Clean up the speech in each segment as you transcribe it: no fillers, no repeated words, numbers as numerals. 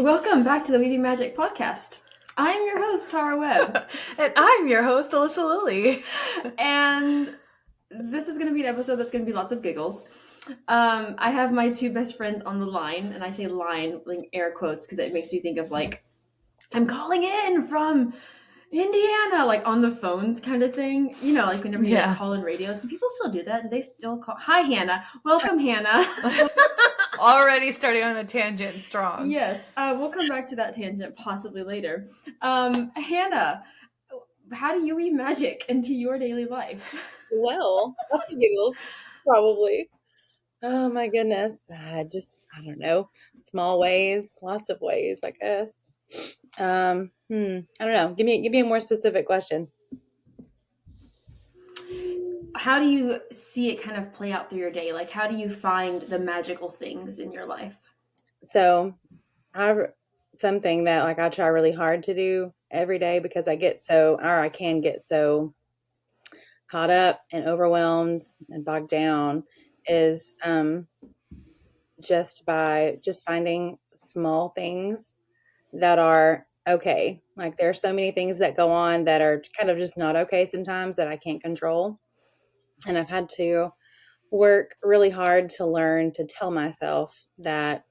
Welcome back to the Weaving Magic podcast. I am your host, Tara Webb. And I'm your host, Alyssa Lilly. And this is going to be an episode that's going to be lots of giggles. I have my two best friends on the line, and I say line, like air quotes, because it makes me think of like, I'm calling in from Indiana, like on the phone kind of thing. You know, like whenever you like, call in radios. Do people still do that? Do they still call? Hi, Hannah. Welcome, Hannah. Already starting on a tangent strong. Yes, we'll come back to that tangent possibly later. Hannah, how do you weave magic into your daily life? Well, lots of giggles, probably. Oh my goodness. I don't know. Small ways, lots of ways, I guess. I don't know. Give me a more specific question. How do you see it kind of play out through your day? Like, how do you find the magical things in your life? So, something that like I try really hard to do every day because I can get so caught up and overwhelmed and bogged down is just finding small things that are okay. Like there are so many things that go on that are kind of just not okay sometimes that I can't control. And I've had to work really hard to learn to tell myself that,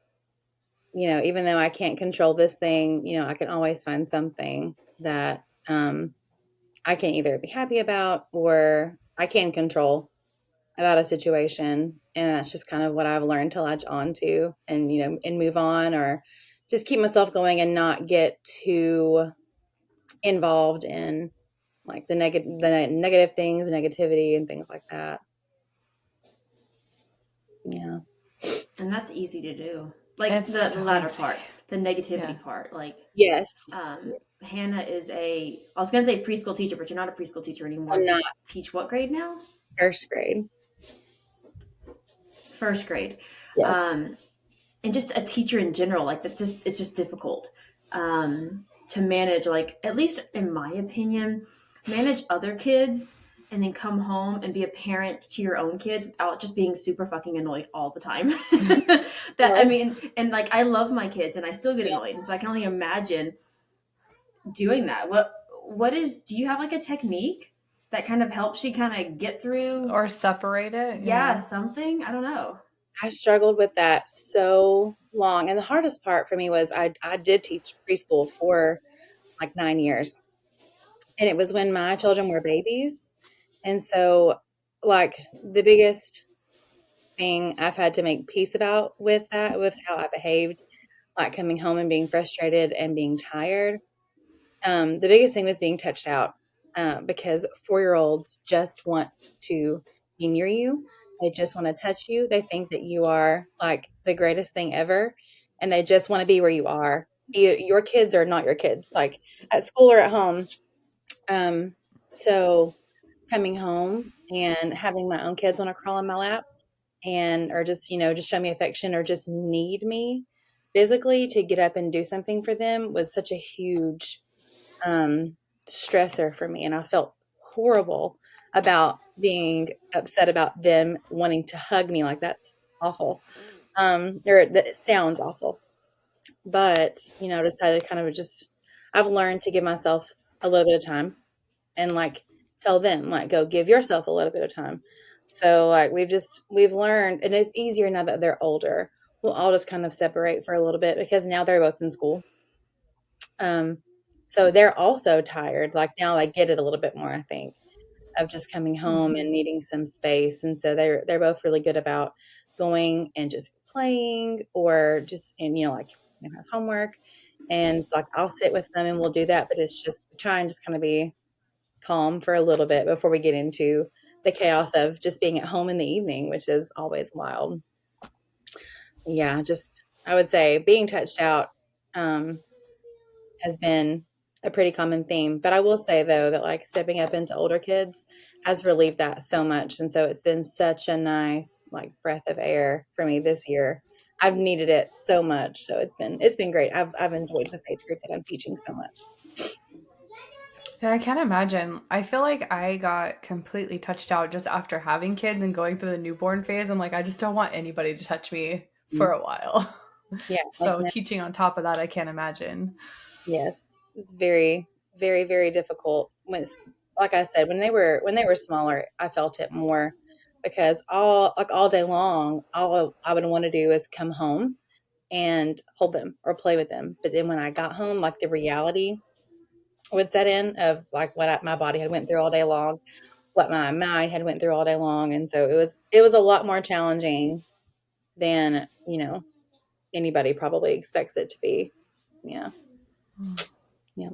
even though I can't control this thing, I can always find something that I can either be happy about or I can control about a situation. And that's just kind of what I've learned to latch on to and, and move on or just keep myself going and not get too involved in like the negative things, negativity and things like that. Yeah. And that's easy to do. Like the latter part, the negativity part. Like, yes. Hannah is I was going to say preschool teacher, but you're not a preschool teacher anymore. I'm not. You teach what grade now? First grade. First grade. Yes. And just a teacher in general, like it's just difficult to manage, like, at least in my opinion, manage other kids and then come home and be a parent to your own kids without just being super fucking annoyed all the time. I mean, and like I love my kids and I still get annoyed. And so I can only imagine doing that. Do you have like a technique that kind of helps you kind of get through or separate it? Yeah, something. I don't know. I struggled with that so long. And the hardest part for me was I did teach preschool for like 9 years. And it was when my children were babies. And so like the biggest thing I've had to make peace about with how I behaved, like coming home and being frustrated and being tired. The biggest thing was being touched out because 4-year-olds just want to be near you. They just want to touch you. They think that you are like the greatest thing ever. And they just want to be where you are. Your kids are not your kids, like at school or at home. So coming home and having my own kids want to crawl in my lap or just show me affection or just need me physically to get up and do something for them was such a huge stressor for me. And I felt horrible about being upset about them wanting to hug me. Like that's awful. Or that sounds awful, but decided kind of I've learned to give myself a little bit of time and like tell them like go give yourself a little bit of time. So like we've learned, and it's easier now that they're older. We'll all just kind of separate for a little bit because now they're both in school. So they're also tired. Like now I get it a little bit more, I think, of just coming home and needing some space. And so they're both really good about going and just playing or just like has homework. And so like I'll sit with them and we'll do that, but it's just try and just kind of be calm for a little bit before we get into the chaos of just being at home in the evening, which is always wild. Yeah, just I would say being touched out has been a pretty common theme. But I will say though that like stepping up into older kids has relieved that so much. And so it's been such a nice like breath of air for me this year. I've needed it so much. So it's been great. I've enjoyed this age group that I'm teaching so much. Yeah, I can't imagine. I feel like I got completely touched out just after having kids and going through the newborn phase. I'm like, I just don't want anybody to touch me for a while. Yeah, like So teaching on top of that, I can't imagine. yes, it's very, very, very difficult. Like I said, when they were smaller, I felt it more because all day long, all I would want to do is come home and hold them or play with them. But then when I got home, like the reality would set in of like my body had went through all day long, what my mind had went through all day long, and so it was a lot more challenging than anybody probably expects it to be. Yeah, yeah,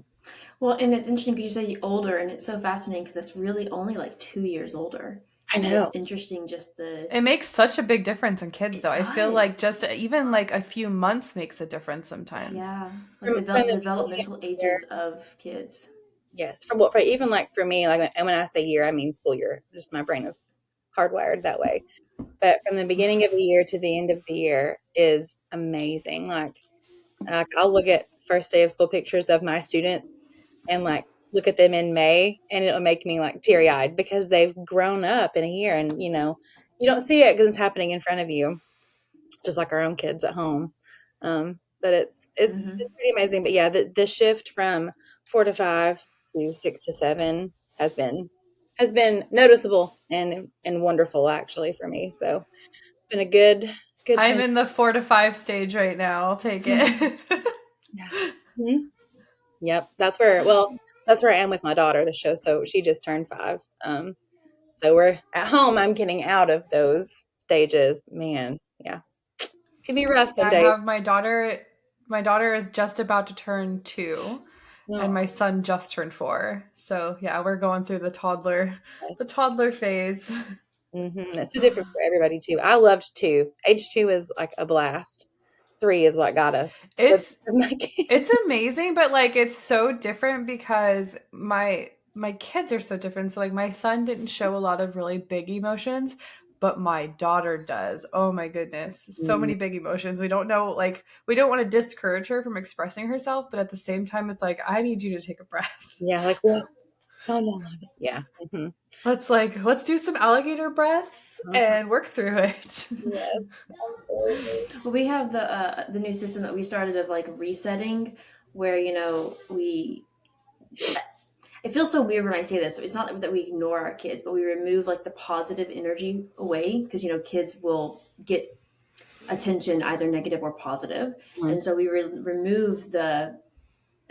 Well, and it's interesting because you say older, and it's so fascinating because that's really only like 2 years older. I And it's know. interesting just the, It makes such a big difference in kids, it though. I feel like does. just even like a few months makes a difference sometimes. Yeah. Like From the the beginning of developmental the year, ages of kids. yes. For even like for me, like, and when I say year, I mean school year. Just my brain is hardwired that way. But from the beginning of the year to the end of the year is amazing. Like I'll look at first day of school pictures of my students and like look at them in May, and it'll make me like teary eyed because they've grown up in a year, and you don't see it because it's happening in front of you, just like our own kids at home. But it's Hmm. pretty amazing. But yeah, the shift from 4 to 5 to 6 to 7 has been noticeable and wonderful actually for me. So it's been a good I'm transition. in the 4 to 5 stage right now. I'll take it. Yeah. Mhm. Yep. That's where I am with my daughter. The show, so she just turned 5. So we're at home. I'm getting out of those stages. Man, yeah, can be rough Yeah, some I days. have my daughter. My daughter is just about to turn 2, and No, my son just turned 4. So yeah, we're going through the yes. toddler phase. It's so different for everybody too. I loved 2. Age 2 is like a blast. 3 is what got us It's with my It's kids. amazing, but like it's so different because my kids are so different. So like my son didn't show a lot of really big emotions, but my daughter does. Oh my goodness. So Mm, many big emotions. We don't know, like we don't want to discourage her from expressing herself, but at the same time it's like I need you to take a breath. yeah, like well, calm down a little bit. Yeah. Let's do some alligator breaths Uh-huh. and work through it. Yes, absolutely. Well, we have the new system that we started of like resetting, where we. It feels so weird when I say this. It's not that we ignore our kids, but we remove like the positive energy away because kids will get attention either negative or positive, Mhm. and so we remove the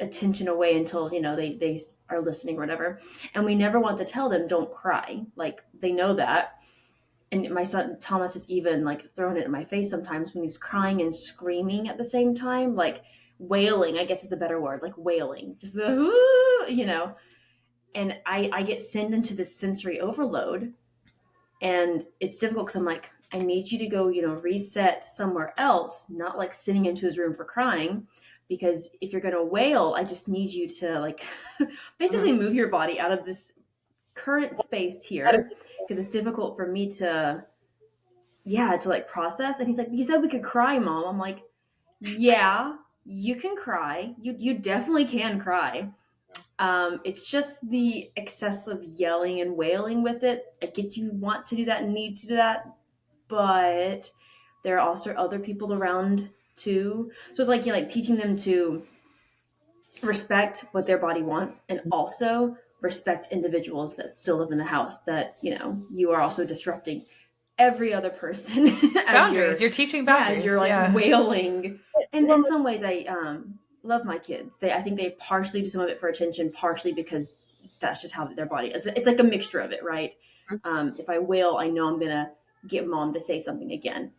attention away until they are listening or whatever. And we never want to tell them don't cry. Like they know that. And my son Thomas is even like throwing it in my face sometimes when he's crying and screaming at the same time, like wailing, I guess is the better word, like wailing, just the and I get sent into this sensory overload, and it's difficult because I'm like, I need you to go reset somewhere else, not like sitting into his room for crying, because if you're going to wail, I just need you to like Mhm. basically move your body out of this current space Out of here, because it's difficult for me to like process. And he's like, you said we could cry, mom. I'm like, yeah, you can cry, you definitely can cry. It's just the excessive yelling and wailing with it. I get you want to do that and need to do that, but there are also other people around too. So it's like like teaching them to respect what their body wants, and also respect individuals that still live in the house that you are also disrupting every other person as Boundaries. you're You're teaching as you're boundaries. like Yeah. wailing. And well, in some ways I love my kids. I think they partially do some of it for attention, partially because that's just how their body is. It's like a mixture of it, right? If I wail, I know I'm gonna get mom to say something again,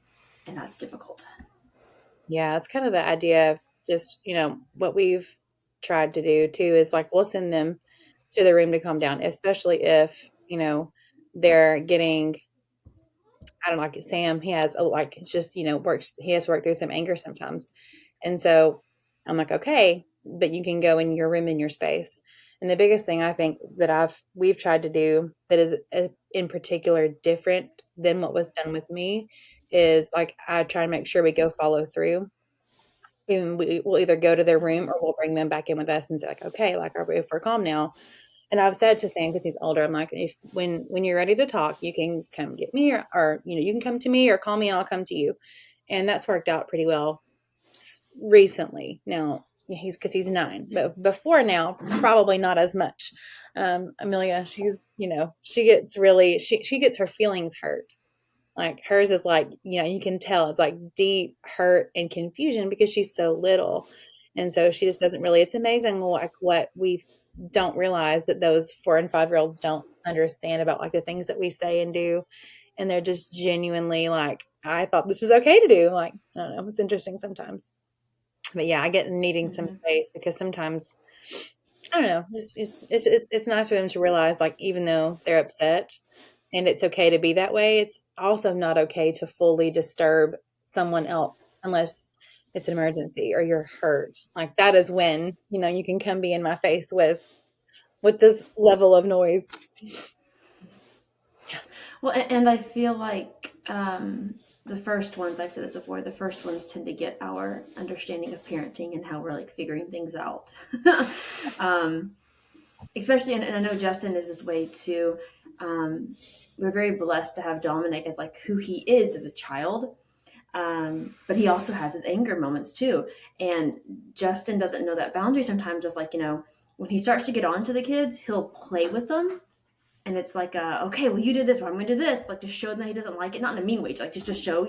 and that's difficult. yeah, it's kind of the idea of just, what we've tried to do too is like we'll send them to the room to calm down, especially if, they're getting, I don't know, like Sam, he has like it's just, works he has to work through some anger sometimes. And so I'm like, okay, but you can go in your room in your space. And the biggest thing I think that we've tried to do that is in particular different than what was done with me is like I try to make sure we go follow through. And we'll either go to their room or we'll bring them back in with us and say like, okay, like if we're calm now. And I've said to Sam because he's older, I'm like, if when you're ready to talk, you can come get me, or you can come to me or call me and I'll come to you. And that's worked out pretty well recently. Now because he's 9, but before now, probably not as much. Amelia, she gets really, she gets her feelings hurt. Like hers is like, you can tell it's like deep hurt and confusion because she's so little. And so she just doesn't really, it's amazing like what we don't realize that those 4 and 5-year-olds don't understand about like the things that we say and do. And they're just genuinely like, I thought this was okay to do. Like, I don't know. It's interesting sometimes. But yeah, I get needing some space because sometimes, I don't know, it's nice for them to realize like, even though they're upset, and it's okay to be that way, it's also not okay to fully disturb someone else unless it's an emergency or you're hurt. Like that is when, you can come be in my face with this level of noise. Well, and I feel like the first ones, I've said this before, the first ones tend to get our understanding of parenting and how we're like figuring things out. Especially, and I know Justin is this way too. We're very blessed to have Dominic as like who he is as a child. But he also has his anger moments too. And Justin doesn't know that boundary sometimes of like, when he starts to get on to the kids, he'll play with them. And it's like, okay, well, you did this, well, I'm going to do this, like to show them that he doesn't like it, not in a mean way, like just to show,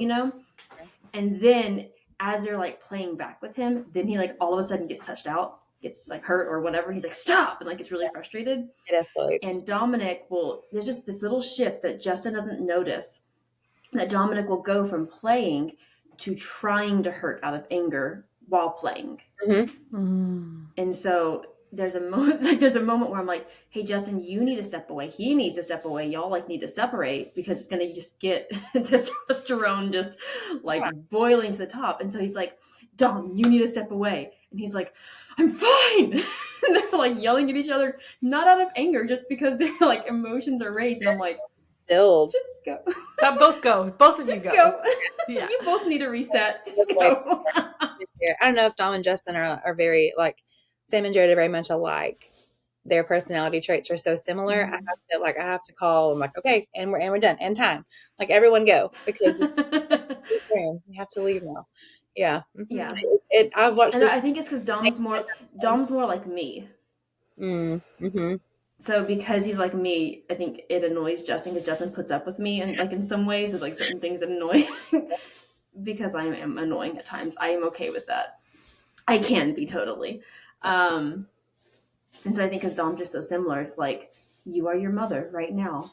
And then as they're like playing back with him, then he like all of a sudden gets touched out, gets like hurt or whatever. And he's like, stop. And like, gets really frustrated. It escalates. And Dominic there's just this little shift that Justin doesn't notice, that Dominic will go from playing to trying to hurt out of anger while playing. And so there's a moment where I'm like, hey, Justin, you need to step away. He needs to step away. Y'all like need to separate because it's going to just get testosterone just like boiling to the top. And so he's like, Dom, you need to step away. And he's like, I'm fine. And they're like yelling at each other, not out of anger, just because their like emotions are raised. And I'm like, just go. Both go. Both of just you go. Yeah. You both need a reset. Just go. I don't know if Dom and Justin are very like Sam and Jared are very much alike. Their personality traits are so similar. I have to call. I'm like, okay, and we're done. And time. Like everyone go because this room. We have to leave now. Yeah. Yeah. I've watched and this. I think it's because Dom's more like me. Mm-hmm. So because he's like me, I think it annoys Justin because Justin puts up with me, and like in some ways, it's like certain things that annoy. Because I am annoying at times, I am okay with that. I can be totally. And so I think because Dom's just so similar, it's like you are your mother right now,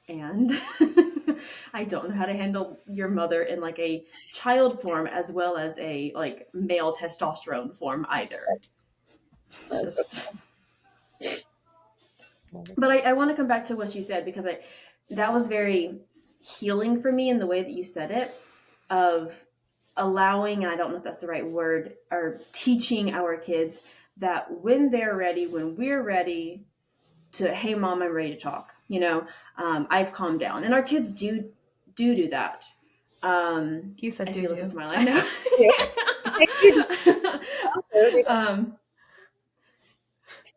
and I don't know how to handle your mother in like a child form as well as a like male testosterone form either. It's just. But I want to come back to what you said because that was very healing for me in the way that you said it, of allowing, and I don't know if that's the right word, or teaching our kids that when they're ready, when we're ready to, hey, Mom, I'm ready to talk. I've calmed down, and our kids do that. You said I do. see Alyssa smiling. I know.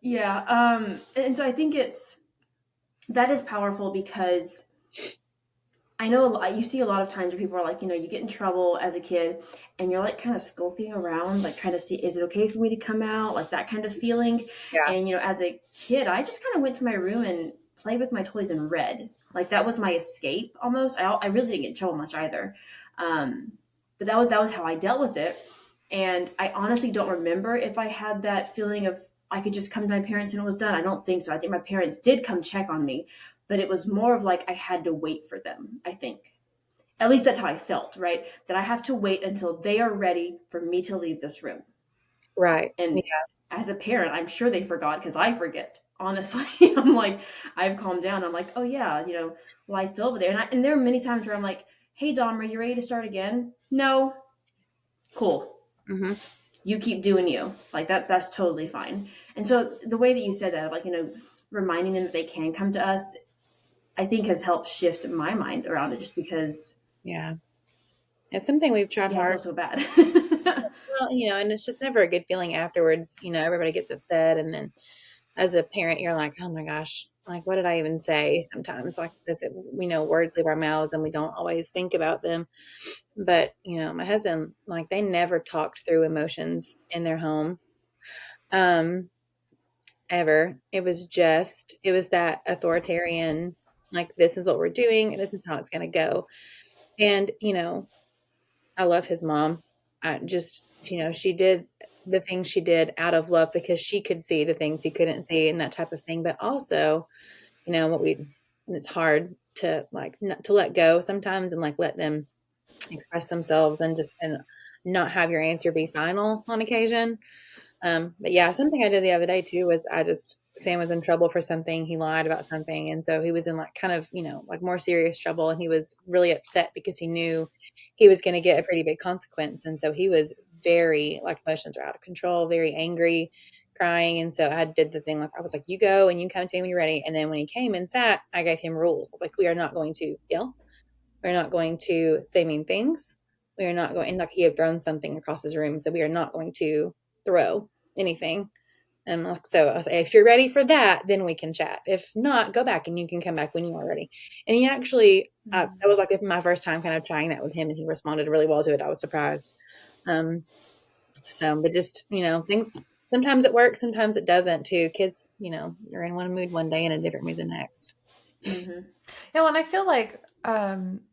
Yeah. And so I think that is powerful because I know you see a lot of times where people are like, you get in trouble as a kid and you're like kind of skulking around, like trying to see, is it okay for me to come out? Like that kind of feeling. Yeah. And, as a kid, I just kind of went to my room and played with my toys and read. Like that was my escape almost. I really didn't get in trouble much either. But that was how I dealt with it. And I honestly don't remember if I had that feeling of I could just come to my parents and it was done. I don't think so. I think my parents did come check on me, but it was more of like I had to wait for them, I think. At least that's how I felt, right? That I have to wait until they are ready for me to leave this room. Right. And as a parent, I'm sure they forgot because I forget. Honestly, I'm like, I've calmed down. I'm like, oh yeah, well, I still over there. And there are many times where I'm like, hey, Dom, are you ready to start again? No. Cool. Mm-hmm. You keep doing you. Like that's totally fine. And so the way that you said that, like, reminding them that they can come to us, I think has helped shift my mind around it just because. Yeah. It's something we've tried hard. I feel so bad. Well, and it's just never a good feeling afterwards. Everybody gets upset and then as a parent, you're like, oh my gosh, like, what did I even say? Sometimes, like, we know words leave our mouths and we don't always think about them. But, my husband, like, they never talked through emotions in their home, ever. It was that authoritarian, like, this is what we're doing and this is how it's going to go. And, I love his mom. I just, she did the things she did out of love because she could see the things he couldn't see and that type of thing. But also, it's hard to like not to let go sometimes and like let them express themselves and not have your answer be final on occasion. But yeah, something I did the other day too was Sam was in trouble for something. He lied about something. And so he was in like kind of, like more serious trouble. And he was really upset because he knew he was going to get a pretty big consequence. And so he was very, like, emotions are out of control, very angry, crying. And so I did the thing, like, I was like, you go and you come to me when you're ready. And then when he came and sat, I gave him rules. Like, we are not going to yell. We're not going to say mean things. We are not going, and like he had thrown something across his room. So we are not going to throw anything. And so I was like, if you're ready for that, then we can chat. If not, go back and you can come back when you are ready. And he actually, that was like my first time kind of trying that with him, and he responded really well to it. I was surprised. But just, things, sometimes it works, sometimes it doesn't too. Kids, you're in one mood one day and a different mood the next. Yeah, well, and I feel like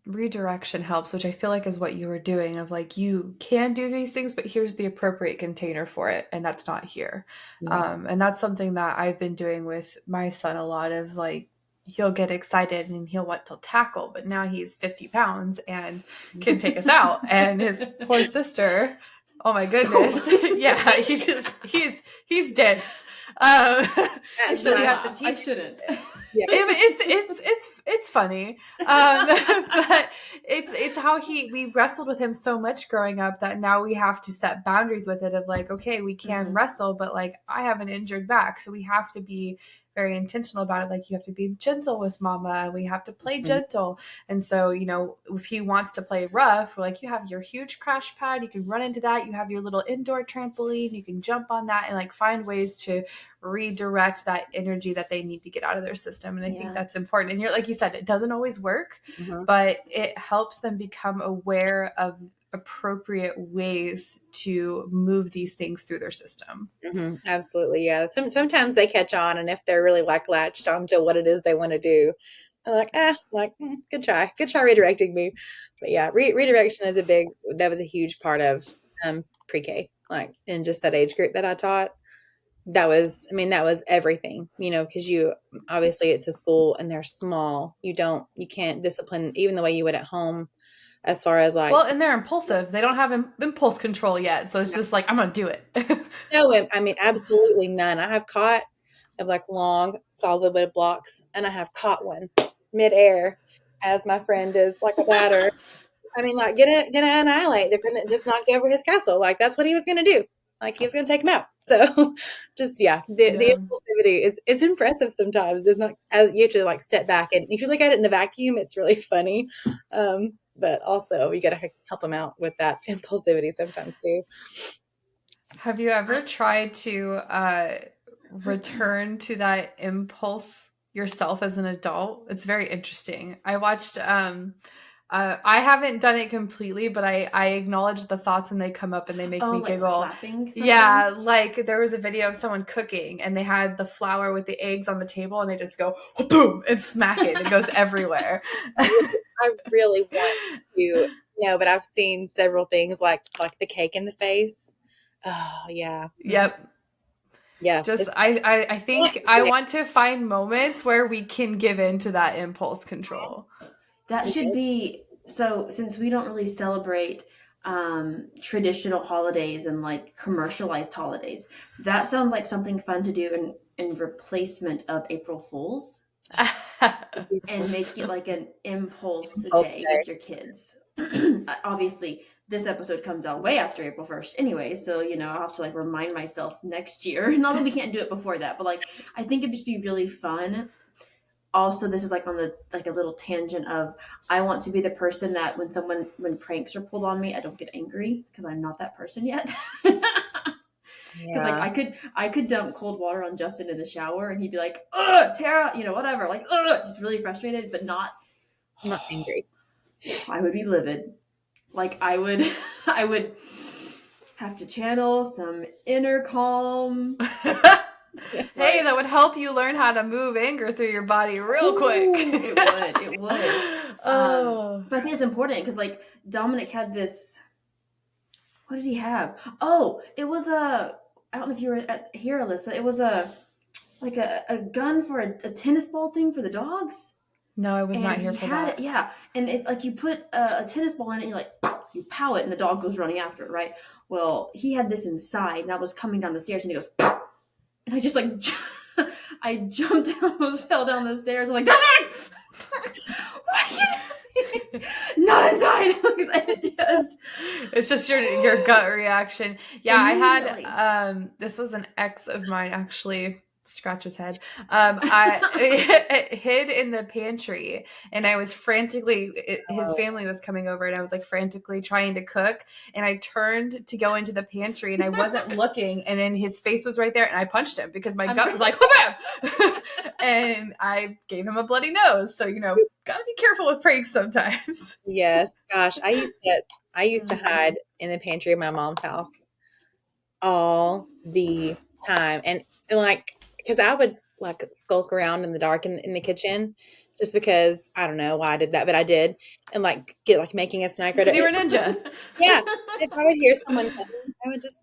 redirection helps, which I feel like is what you were doing of like, you can do these things, but here's the appropriate container for it. And that's not here. Yeah. And that's something that I've been doing with my son a lot of, like, he'll get excited and he'll want to tackle, but now he's 50 pounds and can take us out. And his poor sister, oh my goodness. Yeah, he's dense. So we have to teach. I shouldn't. Yeah. It's funny, but it's how we wrestled with him so much growing up that now we have to set boundaries with it of like, okay, we can wrestle, but like, I have an injured back, so we have to be very intentional about it. Like, you have to be gentle with mama. We have to play gentle. And so, if he wants to play rough, we're like, you have your huge crash pad. You can run into that. You have your little indoor trampoline. You can jump on that and like find ways to redirect that energy that they need to get out of their system. And I think that's important. And you're, like you said, it doesn't always work, but it helps them become aware of appropriate ways to move these things through their system. Absolutely. Yeah. Sometimes they catch on, and if they're really like latched onto what it is they want to do, I'm like, good try redirecting me. But yeah, redirection is that was a huge part of pre-K, like in just that age group that I taught. That was everything, because obviously it's a school and they're small. You can't discipline even the way you would at home, as far as like, well, and they're impulsive. They don't have impulse control yet. So it's just like, I'm going to do it. No, absolutely none. I have caught of like long solid wood blocks, and I have caught one midair as my friend is like a batter. Like gonna annihilate the friend that just knocked over his castle. Like, that's what he was gonna do. Like, he was gonna take him out. So just the impulsivity is impressive sometimes. It's not, as you have to like step back, and if you look at it in a vacuum, it's really funny. But also you gotta help them out with that impulsivity sometimes too. Have you ever tried to return to that impulse yourself as an adult? It's very interesting. I watched I haven't done it completely, but I acknowledge the thoughts when they come up and they make me like giggle. Slapping something? Yeah, like there was a video of someone cooking and they had the flour with the eggs on the table and they just go boom and smack it. It goes everywhere. I really want to, but I've seen several things like the cake in the face. Oh yeah. Yep. Yeah. Just I think I want to find moments where we can give in to that impulse control. That should be, so since we don't really celebrate traditional holidays and like commercialized holidays, that sounds like something fun to do in replacement of April Fools. And make it like an impulse day with your kids. Obviously, this episode comes out way after April 1st anyway, so I'll have to like remind myself next year. Not that we can't do it before that, but like I think it'd just be really fun. Also, this is like on the like a little tangent of, I want to be the person that when pranks are pulled on me, I don't get angry because I'm not that person yet. Because like Yeah. I could dump cold water on Justin in the shower, and he'd be like, "Ugh, Tara," whatever, like, "Ugh," just really frustrated, but not. I'm not angry. I would be livid. Like I would, I would have to channel some inner calm. Hey, that would help you learn how to move anger through your body real quick. It would. Oh. But I think it's important because like Dominic had this. What did he have? Oh, it was a. I don't know if you were here, Alyssa. It was like a gun for a tennis ball thing for the dogs. No, I was And not here he for had that. it, yeah. And it's like you put a tennis ball in it, and you like you pow it, and the dog goes running after it, right? Well, he had this inside, and I was coming down the stairs, and he goes, and I just like, I jumped, almost fell down the stairs. I'm like, Dominic, what is not inside? It's just your gut reaction. Yeah, I Immediately. had this was an ex of mine actually. Scratch his head. I hid in the pantry, and I was frantically. His family was coming over, and I was like frantically trying to cook. And I turned to go into the pantry, and I wasn't looking. And then his face was right there, and I punched him because my gut was like, "Oh bam!" And I gave him a bloody nose. So gotta be careful with pranks sometimes. Yes, gosh, I used to hide in the pantry of my mom's house all the time, and like because I would like skulk around in the dark in the kitchen, just because I don't know why I did that, but I did, and like get like making a snack. Because you were a ninja. Yeah, if I would hear someone coming, I would just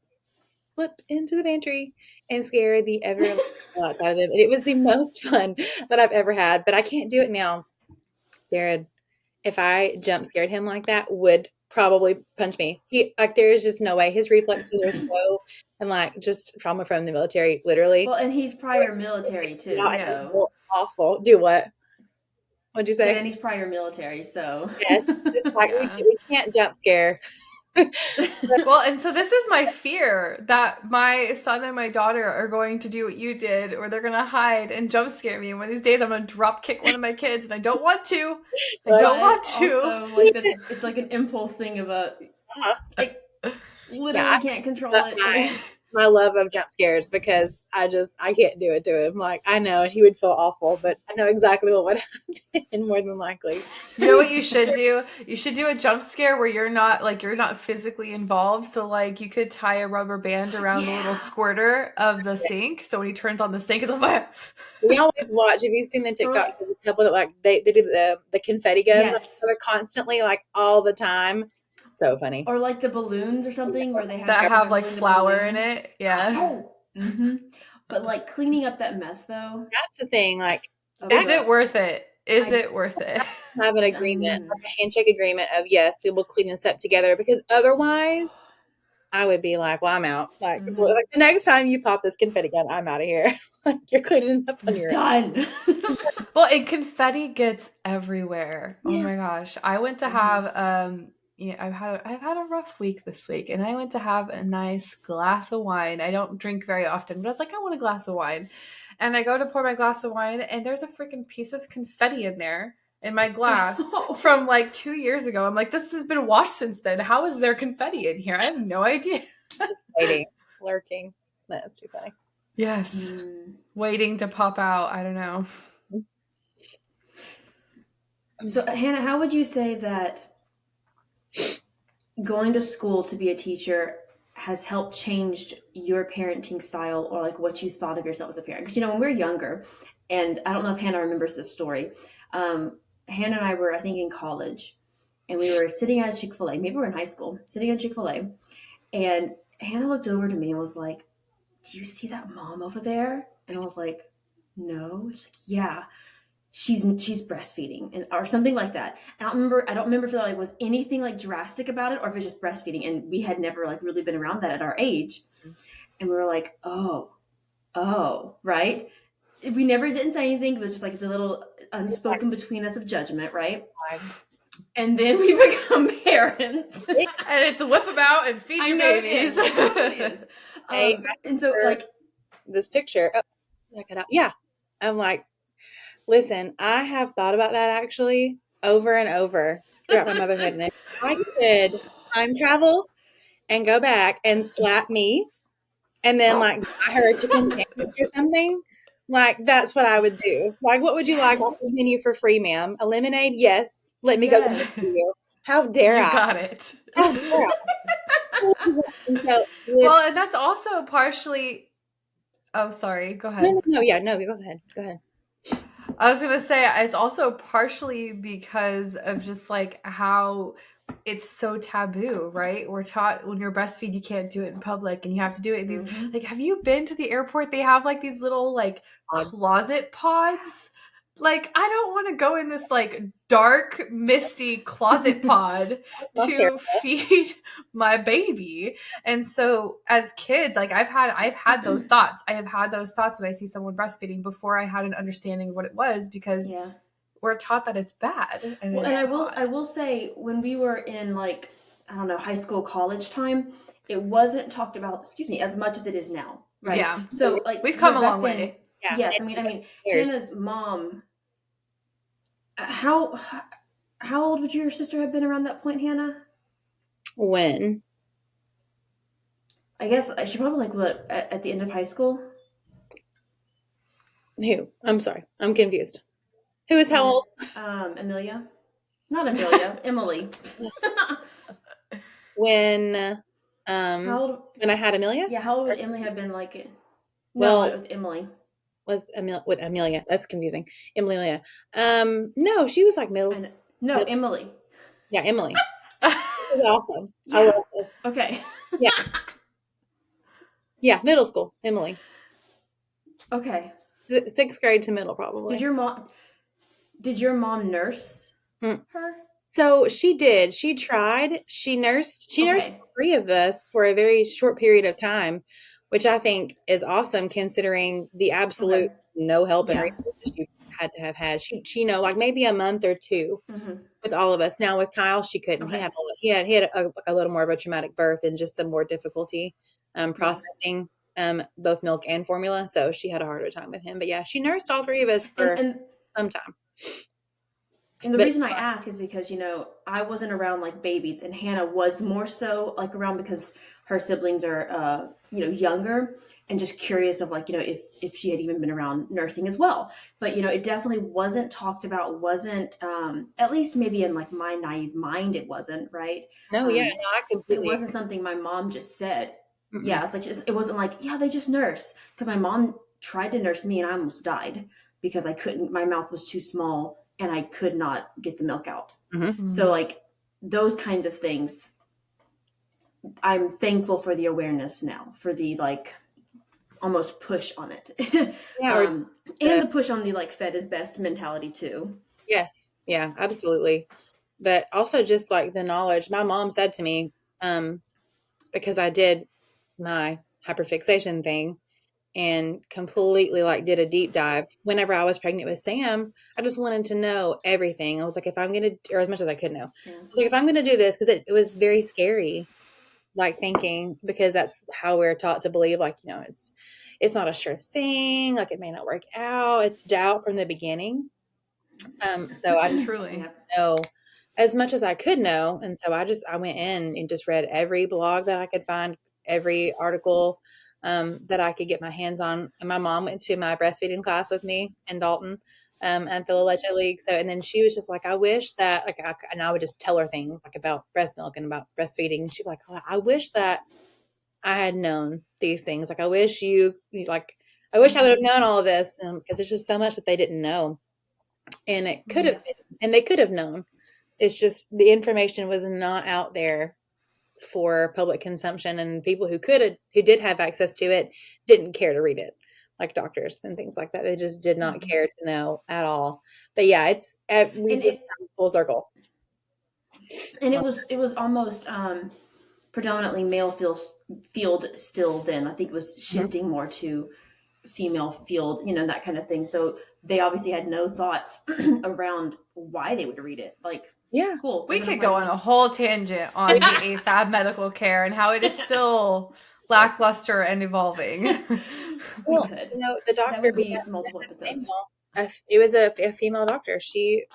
flip into the pantry and scare the ever living hell out of them. And it was the most fun that I've ever had, but I can't do it now. Jared, if I jump scared him like that, would probably punch me. He like there's just no way. His reflexes are so and like just trauma from the military, literally. Well, and he's prior military too, Yeah, so awful. Do what? What'd you say? and he's prior military, so Yes, just like Yeah. we can't jump scare. Well, and so this is my fear that my son and my daughter are going to do what you did, or they're going to hide and jump scare me. And one of these days, I'm going to drop kick one of my kids, and I don't want to. I don't want to. Also, like it's like an impulse thing of like literally can't control it. My love of jump scares because I can't do it to him. Like I know he would feel awful, but I know exactly what would happen more than likely. You know what you should do? You should do a jump scare where you're not physically involved. So like you could tie a rubber band around the little squirter of the sink. So when he turns on the sink, it's like We always watch. Have you seen the TikTok? The couple that like they do the confetti guns. Yes. They're constantly like all the time. So funny. Or like the balloons or something where they have like flour in it. Yeah. Oh. But like cleaning up that mess though. That's the thing. Like, is it worth it? Is it worth it? Have an agreement, like a handshake agreement of yes, we will clean this up together. Because otherwise, I would be like, well, I'm out. Like, like the next time you pop this confetti gun, I'm out of here. Like you're cleaning up on your own. Done. Well, and confetti gets everywhere. Oh my gosh. I went to have I've had a rough week this week, and I went to have a nice glass of wine. I don't drink very often, but I was like, I want a glass of wine. And I go to pour my glass of wine, and there's a freaking piece of confetti in there in my glass from like 2 years ago. I'm like, this has been washed since then. How is there confetti in here? I have no idea. Just waiting, lurking. That's too funny. Yes. Waiting to pop out. I don't know. So, Hannah, how would you say that going to school to be a teacher has helped change your parenting style or like what you thought of yourself as a parent? Because when we were younger, and I don't know if Hannah remembers this story, Hannah and I were, I think, in college, and we were sitting at a Chick-fil-A. Maybe we were in high school, sitting at a Chick-fil-A, and Hannah looked over to me and was like, "Do you see that mom over there?" And I was like, "No." She's like, "Yeah. She's breastfeeding," and or something like that. And I don't remember if there was anything like drastic about it or if it was just breastfeeding, and we had never like really been around that at our age. And we were like, oh, right. We never didn't say anything. It was just like the little unspoken between us of judgment, right? And then we become parents, and it's whip them out and feed your babies. It is. And so like this picture, yeah, I'm like, listen, I have thought about that actually over and over throughout my motherhood. And if I could time travel and go back and slap me and then like buy her a chicken sandwich or something. Like that's what I would do. Like, what would you like off the menu for free, ma'am? A lemonade? Yes. Let me go get it for Yes. you. How dare You I? got it. How dare I? And so with Well, and that's also partially. Oh, sorry. Go ahead. no, go ahead. Go ahead. I was gonna say it's also partially because of just like how it's so taboo, right? We're taught when you're breastfeed you can't do it in public and you have to do it in these like have you been to the airport? They have like these little like Pods. closet pods. Like I don't want to go in this like dark, misty closet pod Not to terrible. feed my baby. And so as kids, like I've had those thoughts. I have had those thoughts when I see someone breastfeeding before I had an understanding of what it was because Yeah. we're taught that it's bad. And, Well, it's and not. I will say when we were in like I don't know high school college time, it wasn't talked about. Excuse me, as much as it is now, right? Yeah. So like We've come a back long then, way. Yeah. yes. I mean, Years. Hannah's mom. How old would your sister have been around that point, Hannah? When? I guess she probably like what at the end of high school. Who? I'm sorry. I'm confused. Who is how old? Amelia, not Amelia, Emily. When How old? when I had Amelia? Yeah, how old would Emily have been? Like, Well, with Emily. with Amelia. That's confusing. Amelia. No, she was like middle. No, Emily. Yeah, Emily. This is awesome. Yeah. I love this. Okay. Yeah. Yeah, middle school, Emily. Okay. 6th grade to middle, probably. Did your mom nurse Mm. her? So she did. She tried. She nursed Okay. 3 of us for a very short period of time, which I think is awesome considering the absolute Okay. no help and Yeah. resources she had to have had. She like maybe a month or 2 Mm-hmm. with all of us. Now with Kyle, she couldn't. Okay. He had a little more of a traumatic birth and just some more difficulty processing both milk and formula. So she had a harder time with him. But yeah, she nursed all 3 of us for some time. And the But reason I ask is because, I wasn't around like babies, and Hannah was more so like around because her siblings are, younger, and just curious of like, if she had even been around nursing as well. But, it definitely wasn't talked about, wasn't, at least maybe in like my naive mind, it wasn't, right? no, yeah, no, I It completely wasn't agree. something my mom just said. Mm-mm. Yeah, it's like, it wasn't like, yeah, they just nurse. Because my mom tried to nurse me and I almost died because I couldn't, my mouth was too small and I could not get the milk out. Mm-hmm. So like those kinds of things, I'm thankful for the awareness now, for the like almost push on it. Yeah, and the push on the like fed is best mentality too. yes, yeah, absolutely. But also just like the knowledge, my mom said to me, because I did my hyperfixation thing and completely like did a deep dive whenever I was pregnant with Sam. I just wanted to know everything. I was like, if I'm gonna, or as much as I could know, Yeah. I was like, if I'm gonna do this, because it was very scary, like thinking, because that's how we're taught to believe, like, it's not a sure thing, like it may not work out. It's doubt from the beginning. So I just Truly. know as much as I could know. And so I went in and just read every blog that I could find, every article that I could get my hands on. And my mom went to my breastfeeding class with me in Dalton at the La Leche League. So, and then she was just like, I wish that, like, and I would just tell her things like about breast milk and about breastfeeding. And she'd be like, oh, I wish that I had known these things. Like, I wish I wish I would have known all of this because there's just so much that they didn't know. And it could have, Yes. and they could have known. It's just the information was not out there for public consumption, and people who did have access to it didn't care to read it, like doctors and things like that. They just did not care to know at all. But yeah, we just come full circle. And it was almost predominantly male field still then. I think it was shifting more to female field, that kind of thing. So they obviously had no thoughts around why they would read it. Like, yeah, cool. We could go on a whole tangent on the AFAB medical care and how it is still lackluster and evolving. well, could. The doctor, that would be multiple episodes. It was a female doctor. She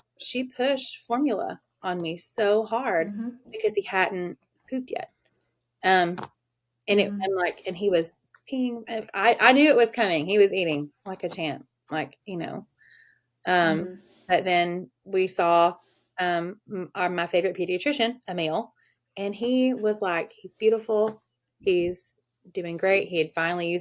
pushed formula on me so hard because he hadn't pooped yet. And I'm like, and he was peeing. I knew it was coming. He was eating like a champ, like, Mhm. but then we saw my favorite pediatrician, a male, and he was like, he's beautiful. He's doing great. He finally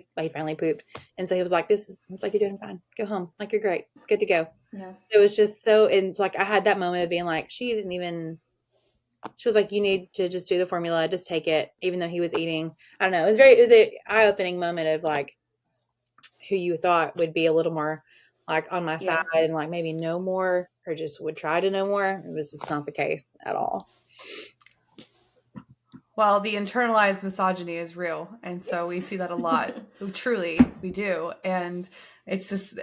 pooped. And so he was like, it's like, you're doing fine. Go home. Like, you're great. Good to go. Yeah. It was just so, and it's like, I had that moment of being like, she was like, you need to just do the formula, just take it, even though he was eating. I don't know. It was a eye-opening moment of like who you thought would be a little more like on my side Yeah. and like maybe know more or just would try to know more. It was just not the case at all. Well, the internalized misogyny is real. And so we see that a lot. Truly, we do. And it's just,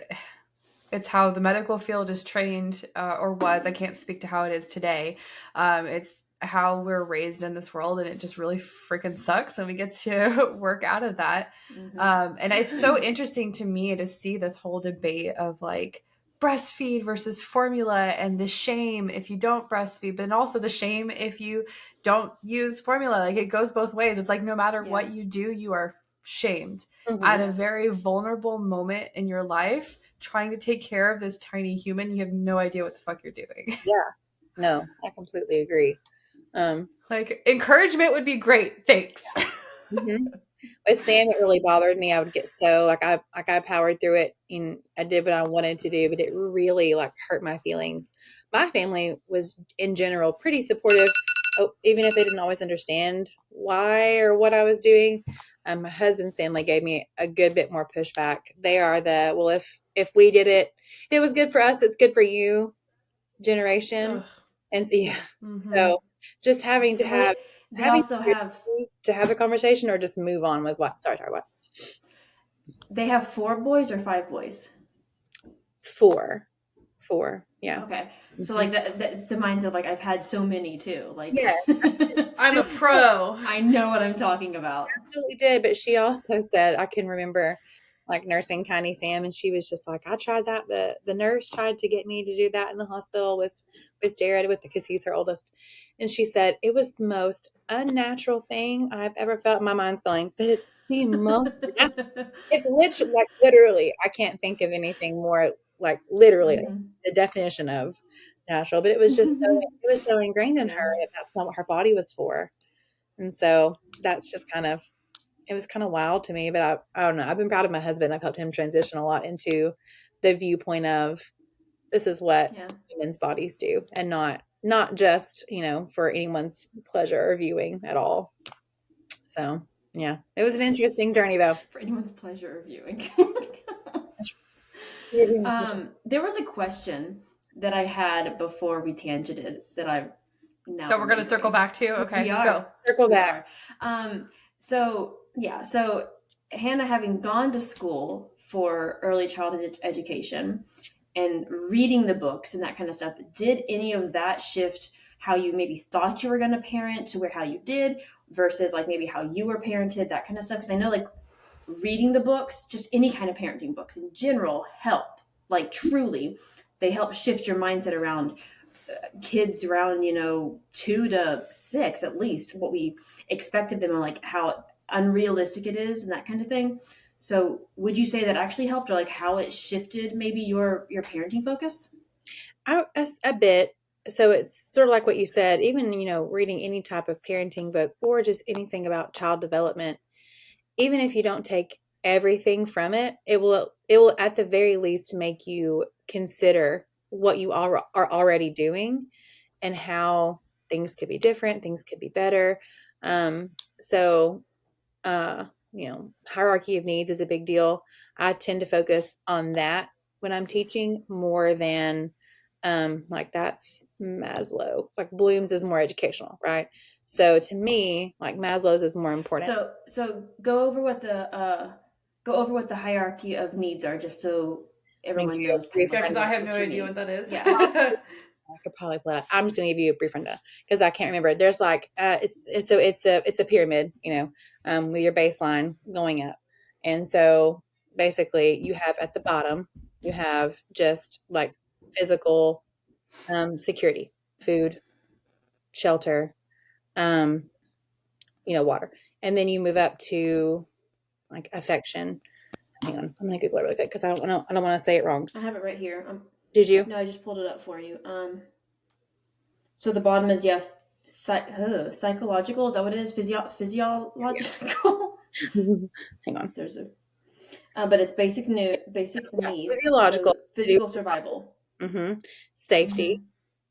it's how the medical field is trained or was. I can't speak to how it is today. It's how we're raised in this world, and it just really freaking sucks. And we get to work out of that. And it's so interesting to me to see this whole debate of like breastfeed versus formula and the shame if you don't breastfeed, but then also the shame if you don't use formula. Like it goes both ways. It's like no matter what you do, you are shamed at a very vulnerable moment in your life trying to take care of this tiny human. You have no idea what the fuck you're doing. Yeah. No, I completely agree. Like encouragement would be great. Thanks. Mm-hmm. With Sam, it really bothered me. I would get so I powered through it and I did what I wanted to do, but it really like hurt my feelings. My family was in general pretty supportive, even if they didn't always understand why or what I was doing. My husband's family gave me a good bit more pushback. They are well, if we did it, if it was good for us, it's good for you generation. Ugh. And so, yeah, so just having to Well, they also have to have a conversation or just move on was what. Sorry, what? they have 4 boys or 5 boys. 4, yeah. Okay, so like that's the mindset. Like I've had so many too. Like Yeah, I'm a pro. I know what I'm talking about. absolutely did. But she also said, I can remember like nursing tiny Sam, and she was just like, I tried that. The nurse tried to get me to do that in the hospital with Jared because he's her oldest, and she said it was the most unnatural thing I've ever felt. My mind's going, but it's the most natural. It's literally, I can't think of anything more like literally the definition of natural, but it was so ingrained in her that that's not what her body was for. And so that's just it was kind of wild to me, but I don't know. I've been proud of my husband. I've helped him transition a lot into the viewpoint of this is what women's bodies do and not just, for anyone's pleasure or viewing at all. So yeah, it was an interesting journey though. For anyone's pleasure of viewing. Yeah. There was a question that I had before we tangented that that we're going to circle back to. Okay, we are. Go. Circle back. So Hannah, having gone to school for early childhood education and reading the books and that kind of stuff, did any of that shift how you maybe thought you were going to parent to how you did versus like maybe how you were parented, that kind of stuff? Because I know like reading the books, just any kind of parenting books in general, help. Like truly, they help shift your mindset around kids around 2 to 6 at least, what we expect of them and like how unrealistic it is and that kind of thing. So would you say that actually helped, or like how it shifted maybe your parenting focus? A bit. So it's sort of like what you said, even, reading any type of parenting book or just anything about child development, even if you don't take everything from it, it will at the very least make you consider what you are already doing and how things could be different, things could be better. So, hierarchy of needs is a big deal. I tend to focus on that when I'm teaching more than like that's Maslow. Like Bloom's is more educational, right? So to me, like Maslow's is more important. So go over what the hierarchy of needs are, just so everyone knows. Yeah, because I have no idea what that is. Yeah. I could probably pull it up. I'm just gonna give you a brief rundown because I can't remember. There's like it's a pyramid, with your baseline going up, and so basically you have at the bottom you have just like physical security, food, shelter, water, and then you move up to like affection. Hang on, I'm gonna Google it really quick because I don't want to say it wrong. I have it right here. Did you? No, I just pulled it up for you. So the bottom is psychological. Is that what it is? Physiological. Hang on. There's a, but it's basic Yeah, needs. physiological So to do. physical survival. Safety.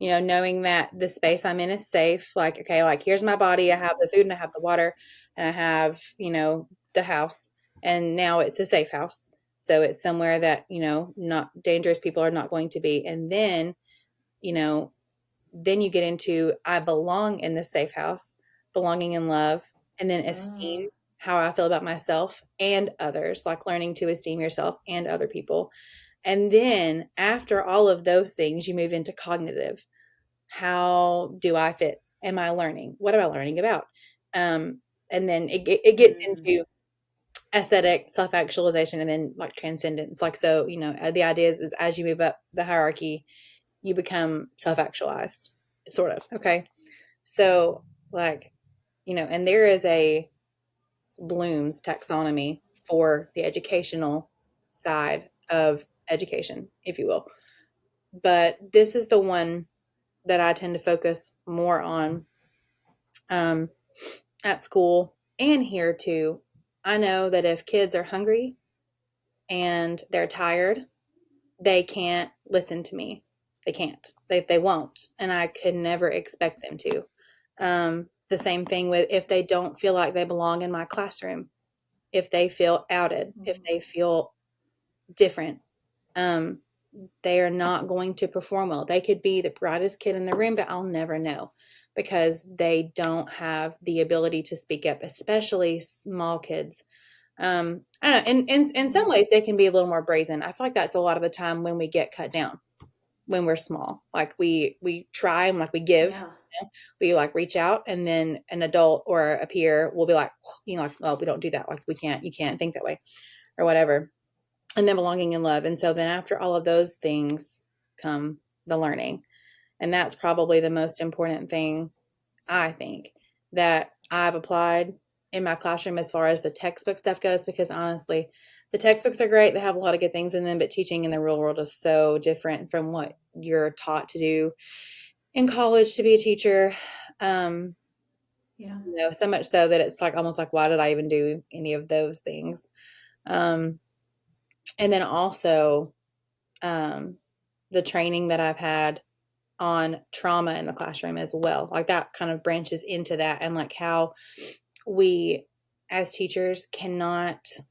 Mm-hmm. Knowing that the space I'm in is safe. Like, okay, like here's my body. I have the food and I have the water and I have, the house. And now it's a safe house. So it's somewhere that, not dangerous people are not going to be. And then, you know, then you get into I belong in this safe house, belonging in love, and then esteem, how I feel about myself and others, like learning to esteem yourself and other people. And then after all of those things, you move into cognitive. How do I fit? Am I learning? What am I learning about? And then it gets into aesthetic, self-actualization, and then like transcendence. Like, so, the idea is as you move up the hierarchy, you become self-actualized, sort of. Okay. So like, and there is a Bloom's taxonomy for the educational side of education, if you will. But this is the one that I tend to focus more on at school and here too. I know that if kids are hungry and they're tired, they can't listen to me. They can't. They won't. And I could never expect them to. The same thing with if they don't feel like they belong in my classroom, if they feel outed, if they feel different, they are not going to perform well. They could be the brightest kid in the room, but I'll never know because they don't have the ability to speak up, especially small kids. I don't know. In some ways, they can be a little more brazen. I feel like that's a lot of the time when we get cut down when we're small. Like we try and like we give. Yeah. We like reach out, and then an adult or a peer will be like, like, oh, we don't do that. Like you can't think that way, or whatever. And then belonging in love. And so then after all of those things come the learning. And that's probably the most important thing, I think, that I've applied in my classroom as far as the textbook stuff goes, because honestly, the textbooks are great. They have a lot of good things in them, but teaching in the real world is so different from what you're taught to do in college to be a teacher. So much so that it's like almost like, why did I even do any of those things? And then also the training that I've had on trauma in the classroom as well. Like that kind of branches into that, and like how we as teachers kids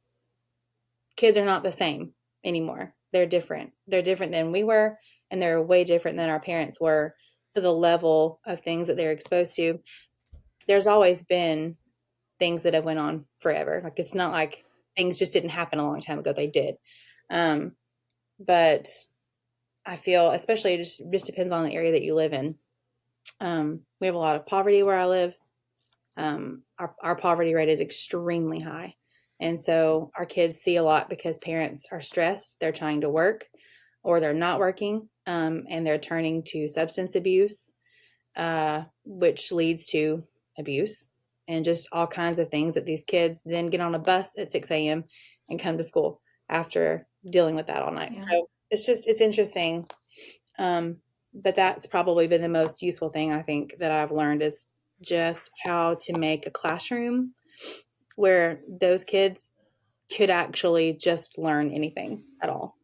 are not the same anymore. They're different. They're different than we were, and they're way different than our parents were, to the level of things that they're exposed to. There's always been things that have went on forever. Like it's not like things just didn't happen a long time ago. They did. But I feel, especially it just depends on the area that you live in. We have a lot of poverty where I live. Our poverty rate is extremely high. And so our kids see a lot because parents are stressed. They're trying to work or they're not working, and they're turning to substance abuse, which leads to abuse and just all kinds of things that these kids then get on a bus at 6 a.m. and come to school after dealing with that all night. Yeah. So it's interesting. But that's probably been the most useful thing I think that I've learned, is just how to make a classroom where those kids could actually just learn anything at all.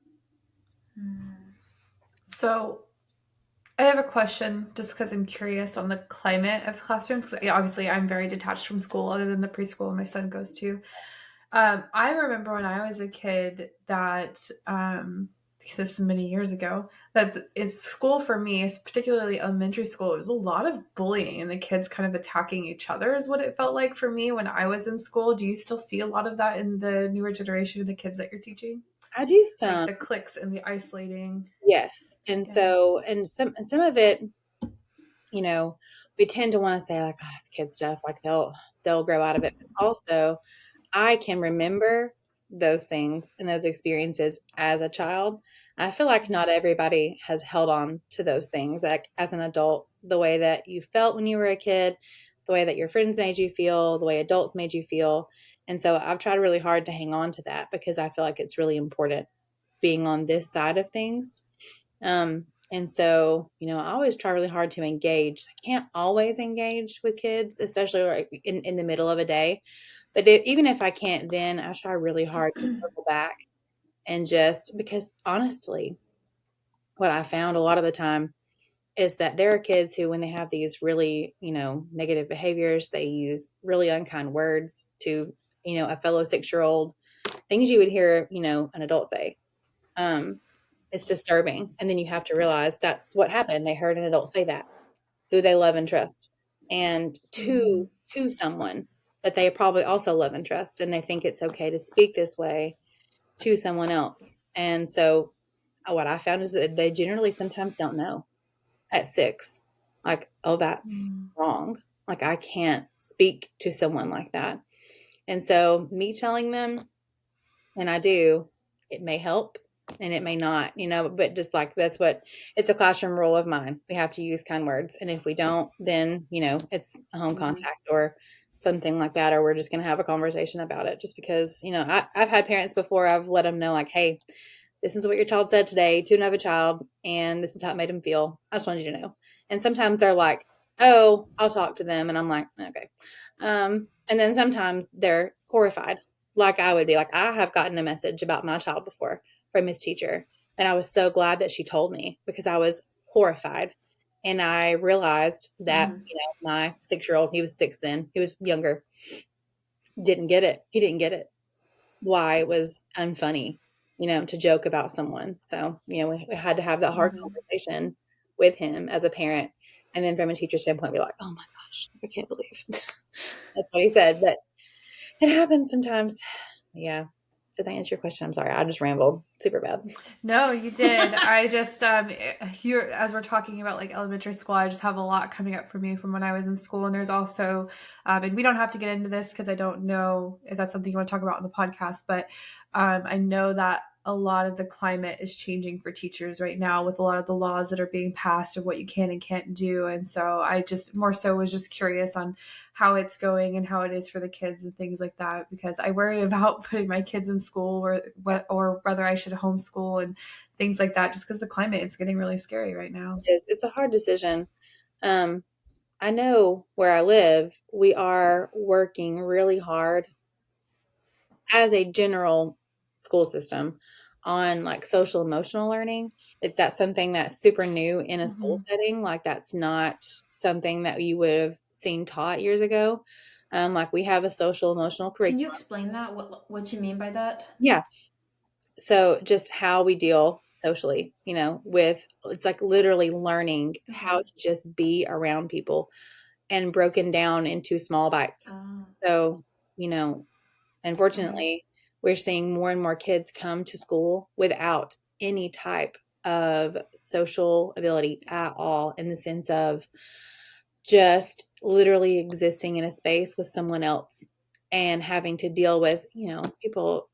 So I have a question just because I'm curious on the climate of classrooms. Because obviously I'm very detached from school other than the preschool my son goes to. I remember when I was a kid that this many years ago, that in school for me, particularly elementary school, it was a lot of bullying and the kids kind of attacking each other is what it felt like for me when I was in school. Do you still see a lot of that in the newer generation of the kids that you're teaching? I do some. Like the cliques and the isolating. Yes. And so, and some of it, we tend to want to say like, oh, it's kid stuff. Like they'll grow out of it. But also, I can remember those things and those experiences as a child. I feel like not everybody has held on to those things, like as an adult, the way that you felt when you were a kid, the way that your friends made you feel, the way adults made you feel. And so I've tried really hard to hang on to that because I feel like it's really important being on this side of things. And so, I always try really hard to engage. I can't always engage with kids, especially like in the middle of a day. But even if I can't, then I try really hard to circle back and just because honestly, what I found a lot of the time is that there are kids who, when they have these really, negative behaviors, they use really unkind words to, a fellow 6-year-old, things you would hear, an adult say. Um, it's disturbing. And then you have to realize that's what happened. They heard an adult say that, who they love and trust, and to someone that they probably also love and trust. And they think it's okay to speak this way to someone else. And so what I found is that they generally sometimes don't know at 6, like, oh, that's wrong. Like, I can't speak to someone like that. And so me telling them, and I do, it may help and it may not, but just like it's a classroom rule of mine. We have to use kind words. And if we don't, then, it's a home contact or something like that, or we're just going to have a conversation about it just because, I've had parents before, I've let them know like, hey, this is what your child said today to another child, and this is how it made them feel. I just wanted you to know. And sometimes they're like, oh, I'll talk to them. And I'm like, okay. And then sometimes they're horrified. Like I would be like, I have gotten a message about my child before from his teacher. And I was so glad that she told me because I was horrified. And I realized that, my 6-year-old, he was 6 then, he was younger, didn't get it. He didn't get it. Why it was unfunny, to joke about someone. So, we had to have that hard conversation with him as a parent. And then from a teacher standpoint, be like, oh my gosh, I can't believe that's what he said. But it happens sometimes. Yeah. Did I answer your question? I'm sorry. I just rambled super bad. No, you did. I just here as we're talking about like elementary school, I just have a lot coming up for me from when I was in school. And there's also and we don't have to get into this because I don't know if that's something you want to talk about on the podcast, but I know that a lot of the climate is changing for teachers right now with a lot of the laws that are being passed of what you can and can't do. And so I just more so was just curious on how it's going and how it is for the kids and things like that, because I worry about putting my kids in school or whether I should homeschool and things like that, just because the climate is getting really scary right now. It's a hard decision. I know where I live, we are working really hard as a general school system on like social emotional learning. If that's something that's super new in a school setting, like that's not something that you would have seen taught years ago. Like we have a social emotional Can curriculum. you explain that? What you mean by that? Yeah. So just how we deal socially, with it's like literally learning how to just be around people and broken down into small bites. So, unfortunately, we're seeing more and more kids come to school without any type of social ability at all, in the sense of just literally existing in a space with someone else and having to deal with, people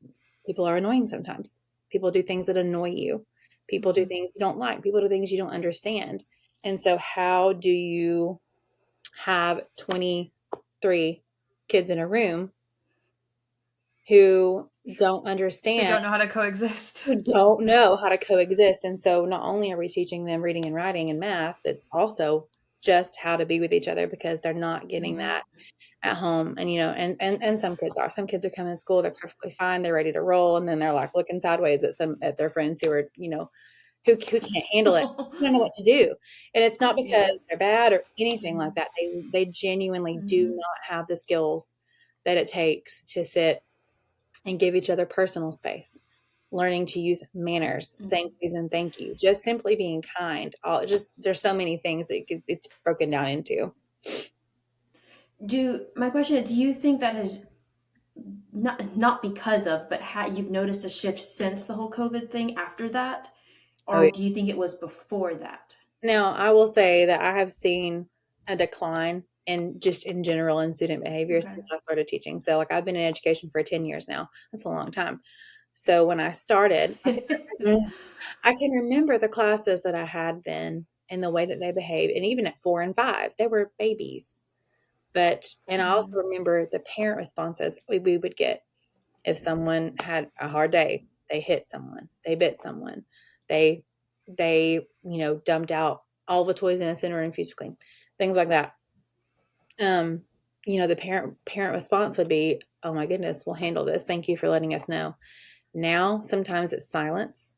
are annoying sometimes. People do things that annoy you. People do things you don't like. People do things you don't understand. And so how do you have 23 kids in a room who don't Who understand, don't know how to coexist. who don't know how to coexist? And so not only are we teaching them reading and writing and math, it's also just how to be with each other because they're not getting that at home. And, and some kids are. Some kids are coming to school, they're perfectly fine, they're ready to roll, and then they're like looking sideways at their friends who are, who can't handle it. They don't know what to do. And it's not because they're bad or anything like that. They genuinely do not have the skills that it takes to sit and give each other personal space, learning to use manners, saying please and thank you, just simply being kind. There's so many things that it's broken down into. My question is, do you think that has not because of, but you've noticed a shift since the whole COVID thing after that? Oh, Or yeah. do you think it was before that? Now, I will say that I have seen a decline in general in student behavior since I started teaching. So like I've been in education for 10 years now. That's a long time. So when I started, I can remember the classes that I had then and the way that they behaved. And even at 4 and 5, they were babies. And I also remember the parent responses we would get if someone had a hard day. They hit someone, they bit someone, they dumped out all the toys in a center and refused to clean, things like that. The parent response would be, "Oh my goodness, we'll handle this. Thank you for letting us know." Now, sometimes it's silence.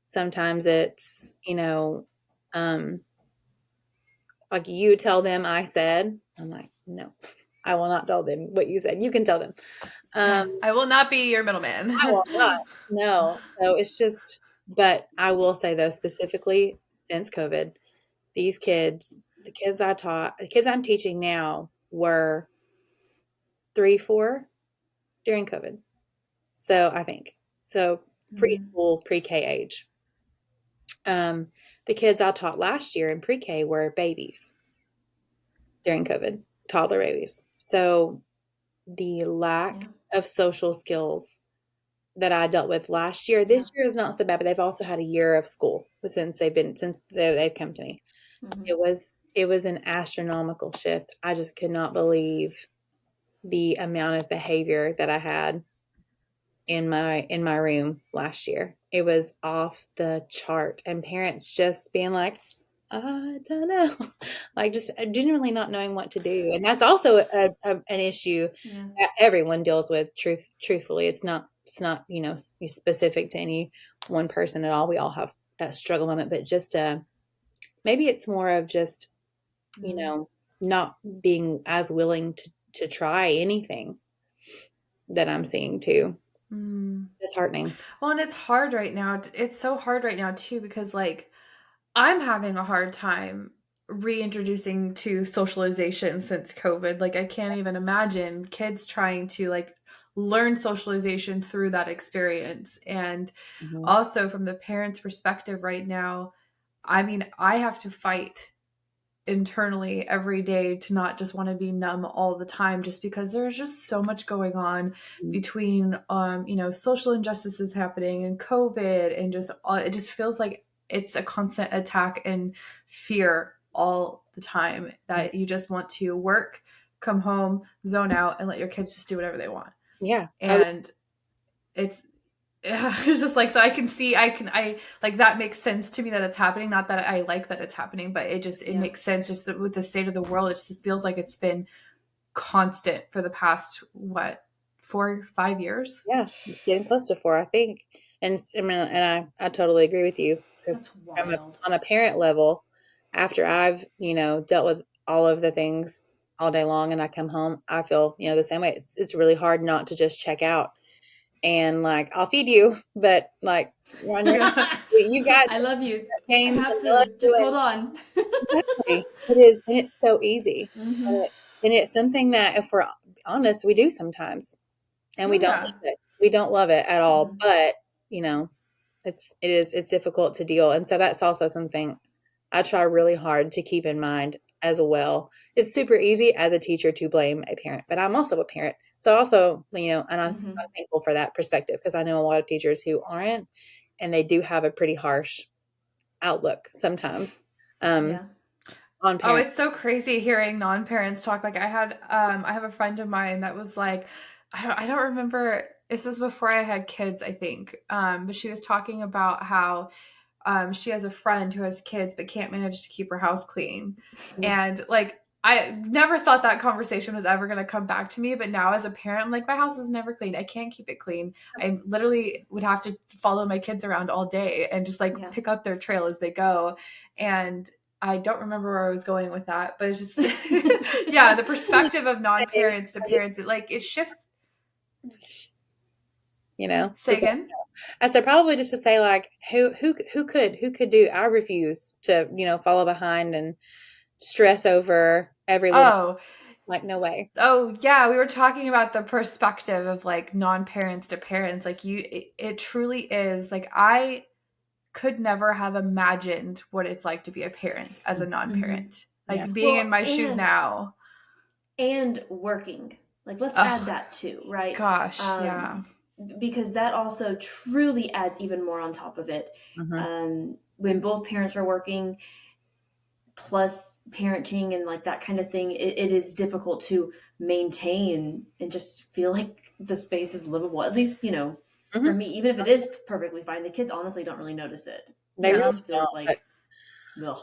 Sometimes it's, like, "You tell them I said." I'm like, "No, I will not tell them what you said. You can tell them." I will not be your middleman. I will not. No. So it's just, but I will say though, specifically since COVID, these kids, the kids I taught, the kids I'm teaching now were 3, 4 during COVID. So I think so preschool, pre-K age. The kids I taught last year in pre-K were babies during COVID, toddler babies. So the lack of social skills that I dealt with last year, this year is not so bad, but they've also had a year of school since they've come to me. It was an astronomical shift. I just could not believe the amount of behavior that I had in my room last year. It was off the chart, and parents just being like, "I don't know," like just genuinely not knowing what to do. And that's also an issue that everyone deals with. Truthfully, it's not specific to any one person at all. We all have that struggle moment, but just maybe it's more of just not being as willing to try anything that I'm seeing too. Disheartening. Well, and it's hard right now. It's so hard right now too, because like I'm having a hard time reintroducing to socialization since COVID. Like I can't even imagine kids trying to like learn socialization through that experience. And also from the parents' perspective right now, I mean, I have to fight internally every day to not just want to be numb all the time, just because there's just so much going on between social injustices happening and COVID, and just it just feels like it's a constant attack and fear all the time, that you just want to work, come home, zone out, and let your kids just do whatever they want. And it's it's just like, so I like, that makes sense to me that it's happening. Not that I like that it's happening, but it makes sense just with the state of the world. It just feels like it's been constant for the past, 4, 5 years? Yeah, it's getting close to 4, I think. And I totally agree with you, because on a parent level, after I've, dealt with all of the things all day long and I come home, I feel, the same way. It's really hard not to just check out and like, I'll feed you, but like, you got I love you. games. I have food. Just hold on. Exactly. It is, and it's so easy. And it's something that, if we're honest, we do sometimes, and we don't love it. We don't love it at all. But it's difficult to deal, and so that's also something I try really hard to keep in mind as well. It's super easy as a teacher to blame a parent, but I'm also a parent, so also and I'm thankful for that perspective, because I know a lot of teachers who aren't, and they do have a pretty harsh outlook sometimes. On Oh, parents. it's so crazy hearing non-parents talk. Like I have a friend of mine that was like, I don't remember. This was before I had kids, I think. But she was talking about how she has a friend who has kids but can't manage to keep her house clean. And like, I never thought that conversation was ever going to come back to me. But now as a parent, I'm like, my house is never clean. I can't keep it clean. I literally would have to follow my kids around all day and just like pick up their trail as they go. And I don't remember where I was going with that, but it's just, the perspective of non-parents to parents, it shifts. Say again? I said, probably just to say, like, who could do, I refuse to, follow behind and stress over every little, like, no way. Oh yeah. We were talking about the perspective of like non-parents to parents. Like it truly is, like, I could never have imagined what it's like to be a parent as a non-parent, like being in my shoes now. And working. Like, let's add that too, right? Gosh, because that also truly adds even more on top of it. When both parents are working, plus parenting and like that kind of thing, it is difficult to maintain and just feel like the space is livable. At least, for Mhm. me, even if it is perfectly fine, the kids honestly don't really notice it. They It really just feels don't, but like, ugh.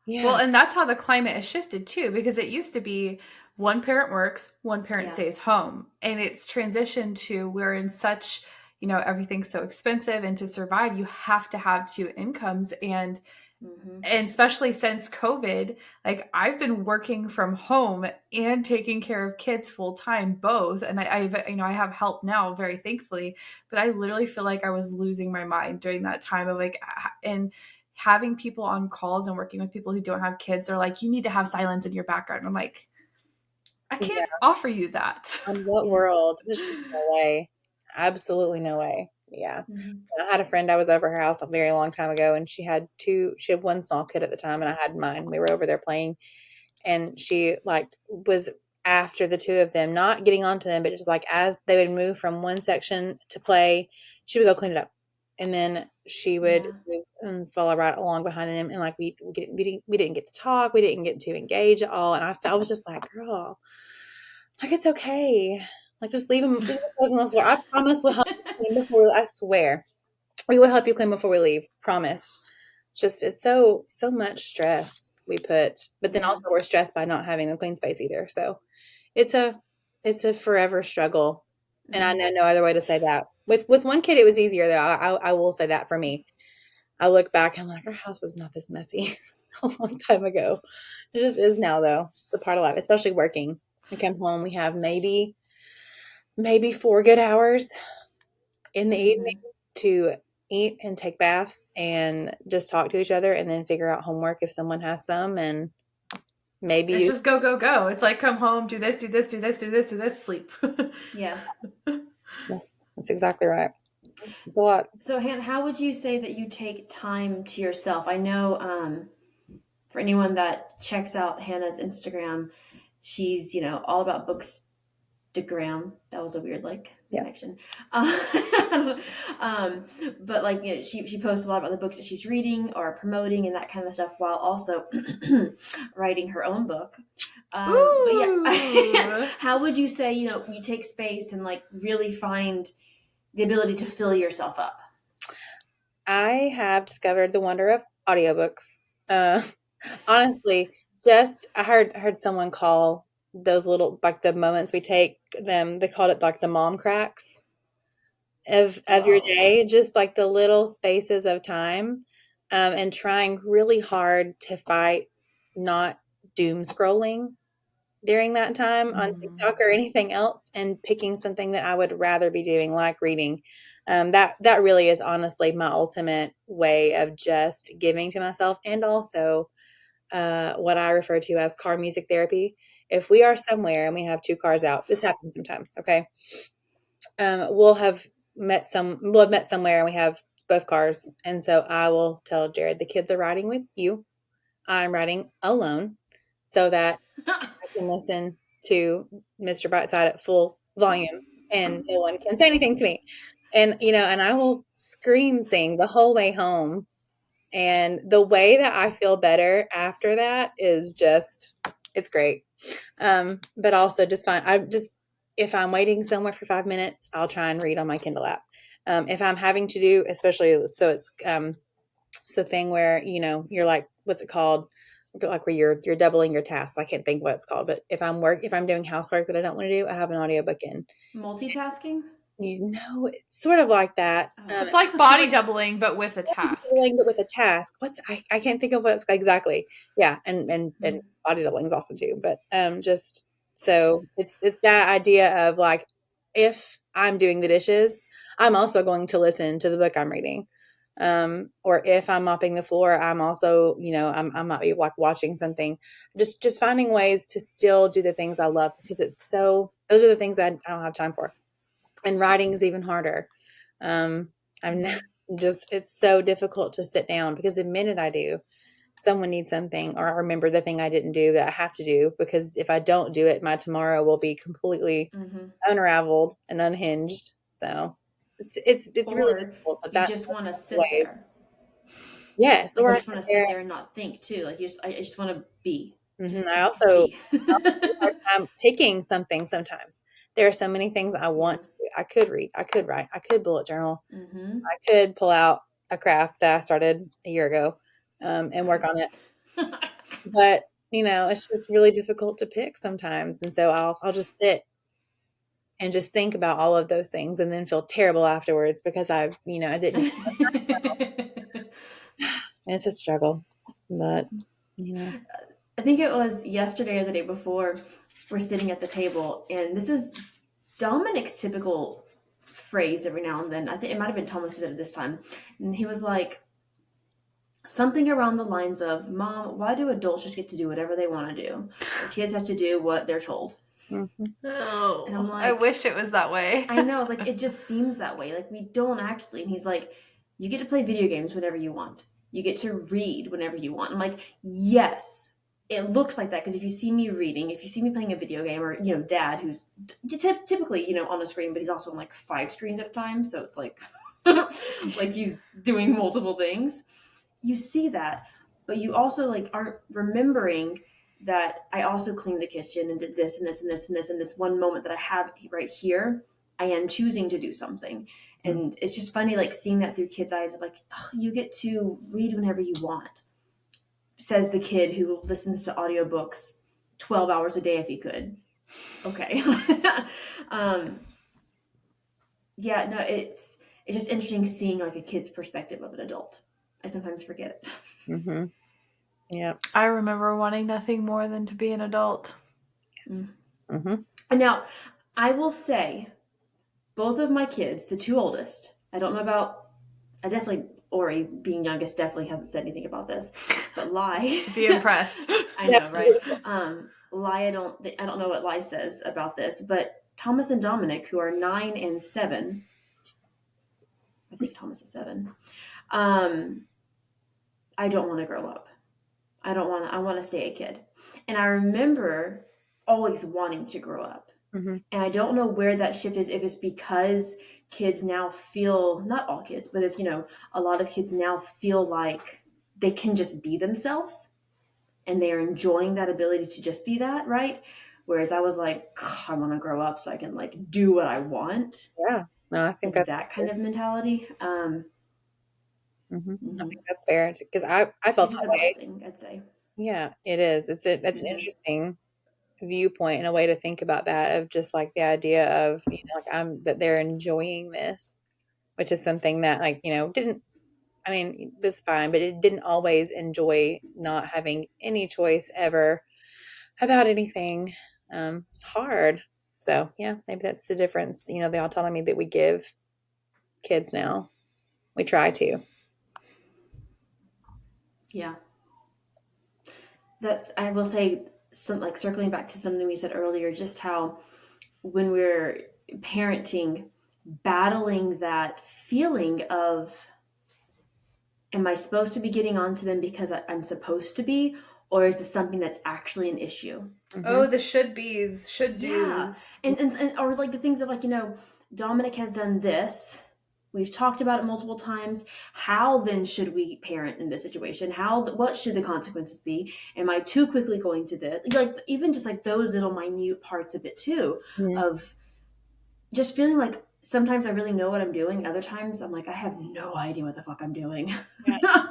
Well, yeah. and that's how the climate has shifted too, because it used to be one parent works, one parent Yeah. stays home. And it's transitioned to we're in such, everything's so expensive, and to survive, you have to have two incomes. Hmm. And especially since COVID, like I've been working from home and taking care of kids full time, both. And I have help now, very thankfully, but I literally feel like I was losing my mind during that time of like, and having people on calls and working with people who don't have kids. They're like, you need to have silence in your background. I'm like, I Yeah. can't offer you that. On what Yeah. world? There's just no way. Absolutely no way. Yeah. Hmm. I had a friend, I was over her house a very long time ago, and she had one small kid at the time, and I had mine. We were over there playing, and she like was after the two of them, not getting onto them, but just like as they would move from one section to play, she would go clean it up. And then she would Yeah. move and follow right along behind them. And like we didn't get to talk. We didn't get to engage at all. And I was just like, girl, like it's okay. Like just leave the clothes on the floor. I promise we'll help you clean before. I swear we will help you clean before we leave. Promise. Just it's so much stress we put, but then Yeah. also we're stressed by not having the clean space either. So it's a it's a forever struggle, and I Hmm. know no other way to say that. With one kid, it was easier though. I will say that for me. I look back, I'm like, our house was not this messy a long time ago. It just is now though. It's just a part of life, especially working. We come home, we have maybe 4 good hours in the evening Hmm. to eat and take baths and just talk to each other and then figure out homework if someone has some and maybe It's use. just go, go, go. It's like come home, do this, do this, do this, do this, do this, sleep. Yeah. Yes, that's exactly right. It's a lot. So, Hannah, how would you say that you take time to yourself? I know, for anyone that checks out Hannah's Instagram, she's, all about books degram. That was a weird like Yeah. connection. Um, but like she posts a lot about the books that she's reading or promoting and that kind of stuff, while also writing her own book. But yeah, Ooh. how would you say you take space and like really find the ability to fill yourself up? I have discovered the wonder of audiobooks. Uh, honestly, just I heard someone call those little like the moments we take them. They called it like the mom cracks of your Oh yeah. day, just like the little spaces of time, and trying really hard to fight not doom scrolling during that time on Hmm. TikTok or anything else, and picking something that I would rather be doing, like reading. That really is honestly my ultimate way of just giving to myself, and also what I refer to as car music therapy. If we are somewhere and we have two cars out, this happens sometimes. Okay, we'll have met somewhere and we have both cars, and so I will tell Jared the kids are riding with you. I'm riding alone, so that I can listen to Mr. Brightside at full volume and no one can say anything to me. And and I will scream sing the whole way home. And the way that I feel better after that is just it's great. But also just fine. I just if I'm waiting somewhere for 5 minutes, I'll try and read on my Kindle app. If I'm having to do, especially so it's the thing where you're like, what's it called? Like where you're doubling your tasks. I can't think what it's called, but if I'm doing housework that I don't want to do, I have an audiobook in. Multitasking. It's sort of like that. Oh. It's like body doubling, but with a task. Doubling, but with a task. I can't think of what's exactly. Yeah, and body doubling is awesome too. But just so it's that idea of like if I'm doing the dishes, I'm also going to listen to the book I'm reading. Or if I'm mopping the floor, I'm also, I might be like watching something, just finding ways to still do the things I love because those are the things I don't have time for. And writing is even harder. Um, I'm Hmm. just, it's so difficult to sit down because the minute I do, someone needs something or I remember the thing I didn't do that I have to do because if I don't do it, my tomorrow will be completely Hmm. unraveled and unhinged. So it's really Or difficult, but you that's just want to one of the sit ways. there. Yes, Like or you I just sit want to sit there. there and not think too. Like I just want to be, I just also be. have a hard time picking something sometimes. There are so many things I Yeah. want to do. I could read, I could write, I could bullet journal, Mm-hmm. I could pull out a craft that I started a year ago, and work on it. But, it's just really difficult to pick sometimes, and so I'll just sit and just think about all of those things and then feel terrible afterwards because I didn't. And it's a struggle, but, you know. I think it was yesterday or the day before. We're sitting at the table, and this is Dominic's typical phrase every now and then. I think it might have been Thomas did it this time, and he was like something around the lines of, "Mom, why do adults just get to do whatever they want to do? The kids have to do what they're told." Mhm. And I'm Oh, I like, wish it was that way. I know. It's like it just seems that way. Like we don't actually. And he's like, "You get to play video games whenever you want. You get to read whenever you want." I'm like, "Yes." It looks like that because if you see me reading, if you see me playing a video game, or Dad, who's typically on a screen, but he's also on like 5 screens at a time, so it's like like he's doing multiple things. You see that, but you also like aren't remembering that I also cleaned the kitchen and did this and this and this and this and this one moment that I have right here. I am choosing to do something. And it's just funny, like seeing that through kids' eyes of like, oh, you get to read whenever you want, says the kid who listens to audiobooks 12 hours a day if he could. Okay. um, yeah, no, it's just interesting seeing like a kid's perspective of an adult. I sometimes forget it. Mhm. Yeah. I remember wanting nothing more than to be an adult. Mhm. And now, I will say, both of my kids, the two oldest, I don't know about, I definitely, Ori being youngest definitely hasn't said anything about this, but Lai, Be impressed. I know, right? Lai, I don't know what Lai says about this, but Thomas and Dominic, who are 9 and 7, I think Thomas is 7. I don't want to grow up. I want to stay a kid. And I remember always wanting to grow up. Mhm. And I don't know where that shift is, if it's because kids now feel, not all kids, but if, a lot of kids now feel like they can just be themselves and they are enjoying that ability to just be that, right? Whereas I was like, I want to grow up so I can like do what I want. Yeah. No, I think Like that's that kind of mentality. I think that's fair because I felt Which is that a way. blessing, I'd say. Yeah, it is. That's an Mm-hmm. interesting viewpoint and a way to think about that of just like the idea of, like that they're enjoying this, which is something that like, didn't, I mean, it was fine, but it didn't always enjoy not having any choice ever about anything. It's hard. So yeah, maybe that's the difference, the autonomy that we give kids now. We try to. Yeah. I will say, some like circling back to something we said earlier, just how when we're parenting, battling that feeling of, am I supposed to be getting onto them because I'm supposed to be, or is this something that's actually an issue? Oh, Hmm. the should be's, should Yeah. do's. And or like the things of like, Dominic has done this. We've talked about it multiple times. How then should we parent in this situation? What should the consequences be? Am I too quickly going to this? Like even just like those little minute parts of it too, Hmm. of just feeling like sometimes I really know what I'm doing. Other times I'm like, I have no idea what the fuck I'm doing. Yeah.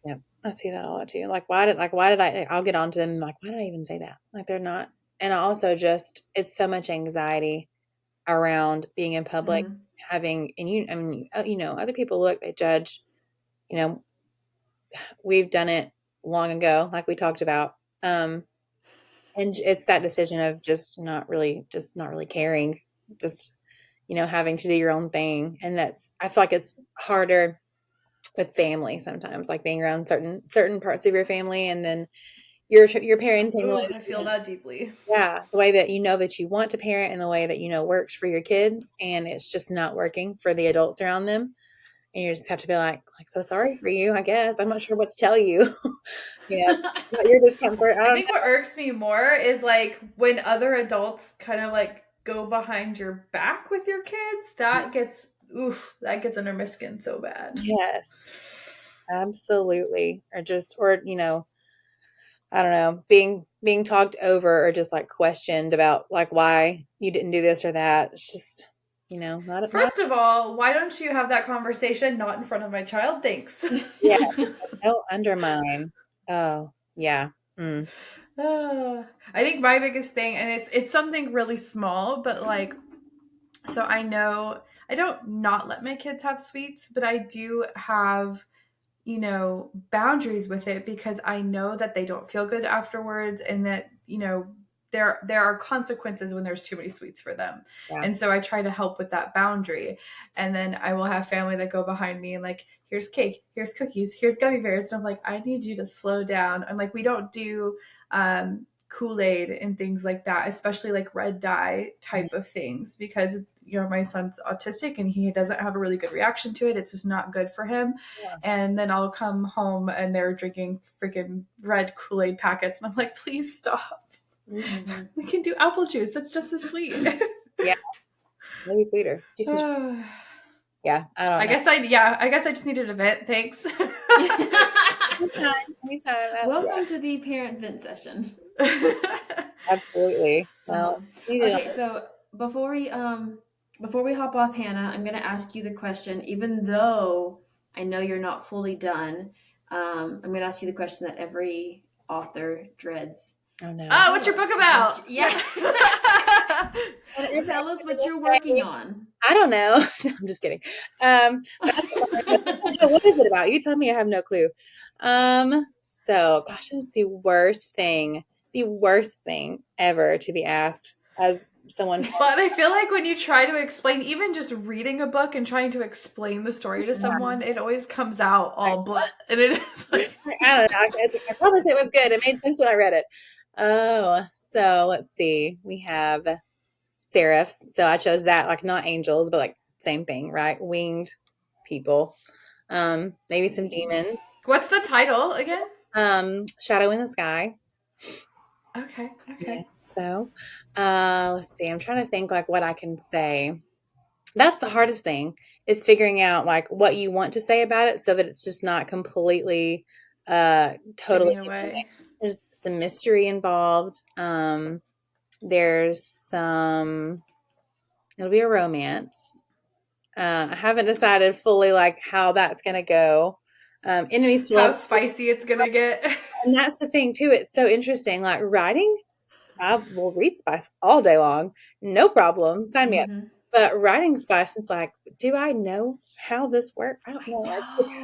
Yeah. I see that a lot too. Like, why did I'll get on to them and like, why did I even say that? Like, they're not. And I also just, it's so much anxiety around being in public, Mm-hmm. I mean, other people look, they judge, you know, we've done it long ago, like we talked about. And it's that decision of just not really caring, just, having to do your own thing. And I feel like it's harder with family sometimes, like being around certain parts of your family, and then you're parenting the way Oh, that I feel that deeply. yeah, the way that that you want to parent and the way that works for your kids, and it's just not working for the adults around them. And you just have to be like, so sorry for you, I guess. I'm not sure what to tell you. you know, About your discomfort. I I don't think what irks me more is like when other adults kind of like go behind your back with your kids. That gets oof, that gets under my skin so bad. Yes, absolutely. Or I don't know, being talked over or just like questioned about like why you didn't do this or that. It's just, not First of all, why don't you have that conversation not in front of my child? Thanks. yeah, don't undermine. Oh, yeah. Mm. I think my biggest thing, and it's something really small, but like, so I know I don't not let my kids have sweets, but I do have, boundaries with it because I know that they don't feel good afterwards, and that, there are consequences when there's too many sweets for them. Yeah. And so I try to help with that boundary. And then I will have family that go behind me and like, here's cake, here's cookies, here's gummy bears. And I'm like, I need you to slow down. And like, we don't do Kool-Aid and things like that, especially like red dye type of things, because my son's autistic and he doesn't have a really good reaction to it. It's just not good for him. Yeah. And then I'll come home and they're drinking freaking red Kool-Aid packets. And I'm like, please stop. Mm-hmm. We can do apple juice. That's just as sweet. Yeah, maybe sweeter. Yeah, I don't know. I guess I just needed a vent. Thanks. Anytime. Welcome to the parent vent session. Absolutely. Well, okay, so before we hop off, Hannah, I'm going to ask you the question, even though I know you're not fully done. I'm going to ask you the question that every author dreads. Oh no! Oh, what's your book about? Tell us what you're working on. I don't know. I'm just kidding. What is it about? You tell me. I have no clue. So, gosh, this is the worst thing ever to be asked as someone. But I feel like when you try to explain, even just reading a book and trying to explain the story to someone, it always comes out all blah. And it is like, I don't know. I promise it was good. It made sense when I read it. Oh, so let's see. We have seraphs. So I chose that, like not angels, but like same thing, right? Winged people. Maybe some demons. What's the title again? Shadow in the Sky. Okay. Yeah, so let's see. I'm trying to think like what I can say. That's the hardest thing, is figuring out like what you want to say about it so that it's just not completely totally away. There's some mystery involved. There's it'll be a romance. I haven't decided fully like how that's gonna go. Enemies to how love, spicy it's gonna get. and that's the thing too. It's so interesting. Like writing, I will read spice all day long, no problem. Sign me up. But writing spice, it's like, do I know how this works? I don't know.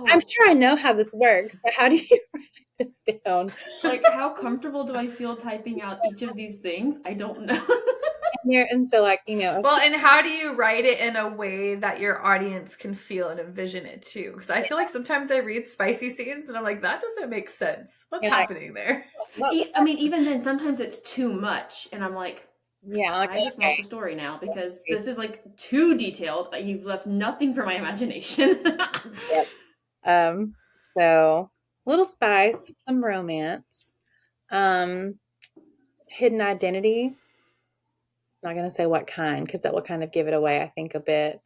I'm sure I know how this works, but how do you write this down? Like, how comfortable do I feel typing out each of these things? I don't know. And so, like, well, and how do you write it in a way that your audience can feel and envision it too? Because I feel like sometimes I read spicy scenes and I'm like, that doesn't make sense. What's happening there? I mean, even then, sometimes it's too much, and I'm like, I just want the story now, because this is like too detailed. You've left nothing for my imagination. Yep. So little spice, some romance, hidden identity. I'm not going to say what kind, because that will kind of give it away, I think, a bit.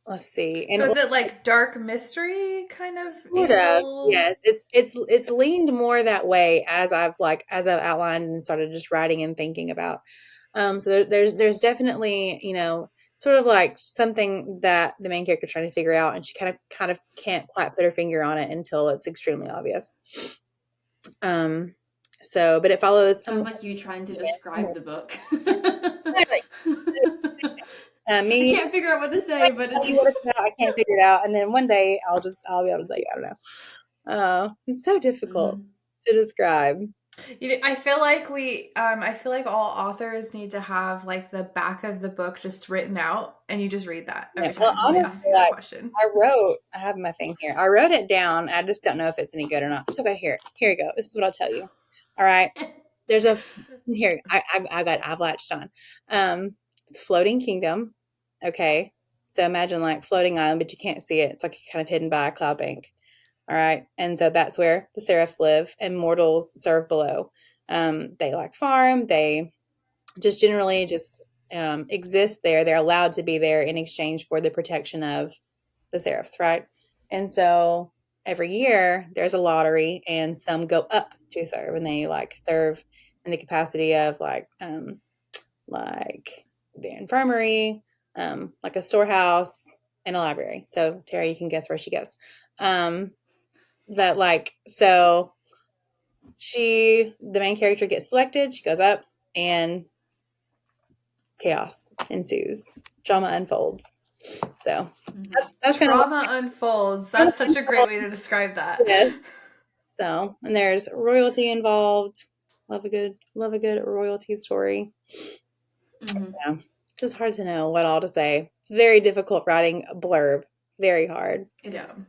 Let's see. So is it like dark mystery kind of? Sort of, yes. It's leaned more that way as I've outlined and started just writing and thinking about. So there's definitely, sort of like something that the main character is trying to figure out, and she kind of can't quite put her finger on it until it's extremely obvious. So, but it follows. Sounds like you trying to describe the book. I can't figure out what to say, but I can't figure it out, and then one day I'll be able to tell you. I don't know. It's so difficult to describe. I feel like all authors need to have like the back of the book just written out, and you just read that every time somebody asks you a question. I have my thing here. I wrote it down. I just don't know if it's any good or not. It's okay. Here you go. This is what I'll tell you. All right. There's here. I've latched on. It's Floating Kingdom. Okay. So imagine like floating island, but you can't see it. It's like kind of hidden by a cloud bank. All right. And so that's where the seraphs live, and mortals serve below. They like farm. They just generally just exist there. They're allowed to be there in exchange for the protection of the seraphs, right? And so every year there's a lottery, and some go up to serve, and they like serve in the capacity of like the infirmary, like a storehouse and a library. So Tara, you can guess where she goes. That like, so the main character gets selected, she goes up, and chaos ensues. Drama unfolds. So that's kind of Drama unfolds. That's such a great way to describe that. Yes. So, and there's royalty involved. Love a good royalty story. Yeah. It's just hard to know what all to say. It's very difficult writing a blurb. Very hard. It is.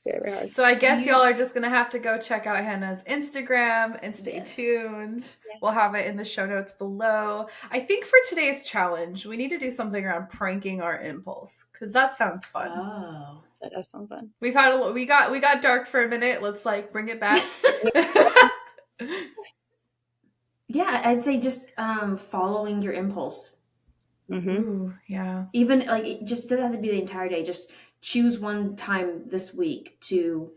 Very, very hard. So I guess y'all are just going to have to go check out Hannah's Instagram and stay Yes. tuned. Yeah. We'll have it in the show notes below. I think for today's challenge, we need to do something around pranking our impulse, because that sounds fun. Oh. That does sound fun. We got dark for a minute. Let's like bring it back. Yeah, I'd say just following your impulse. Mm-hmm. Ooh, yeah. Even like it just doesn't have to be the entire day. Just choose one time this week to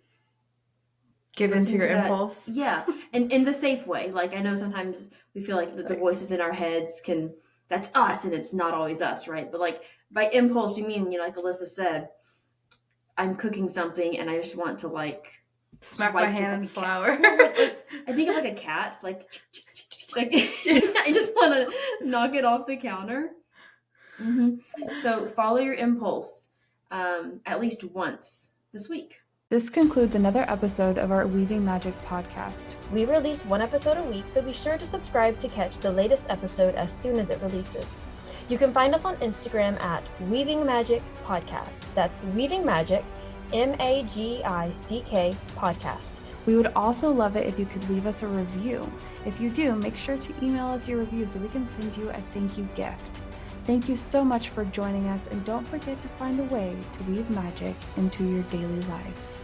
Give into listen your to that. impulse. Yeah, and in the safe way. Like I know sometimes we feel like the voices in our heads that's us, and it's not always us, right? But like by impulse, you mean like Alyssa said, I'm cooking something and I just want to like Smack my swipe this hand like in flour. I think of like a cat, like I just want to knock it off the counter. So follow your impulse at least once this week. This concludes another episode of our Weaving Magic podcast. We release one episode a week, so be sure to subscribe to catch the latest episode as soon as it releases. You can find us on Instagram at Weaving Magick Podcast. That's Weaving Magick, Magick Podcast. We would also love it if you could leave us a review. If you do, make sure to email us your review so we can send you a thank you gift. Thank you so much for joining us, and don't forget to find a way to weave magic into your daily life.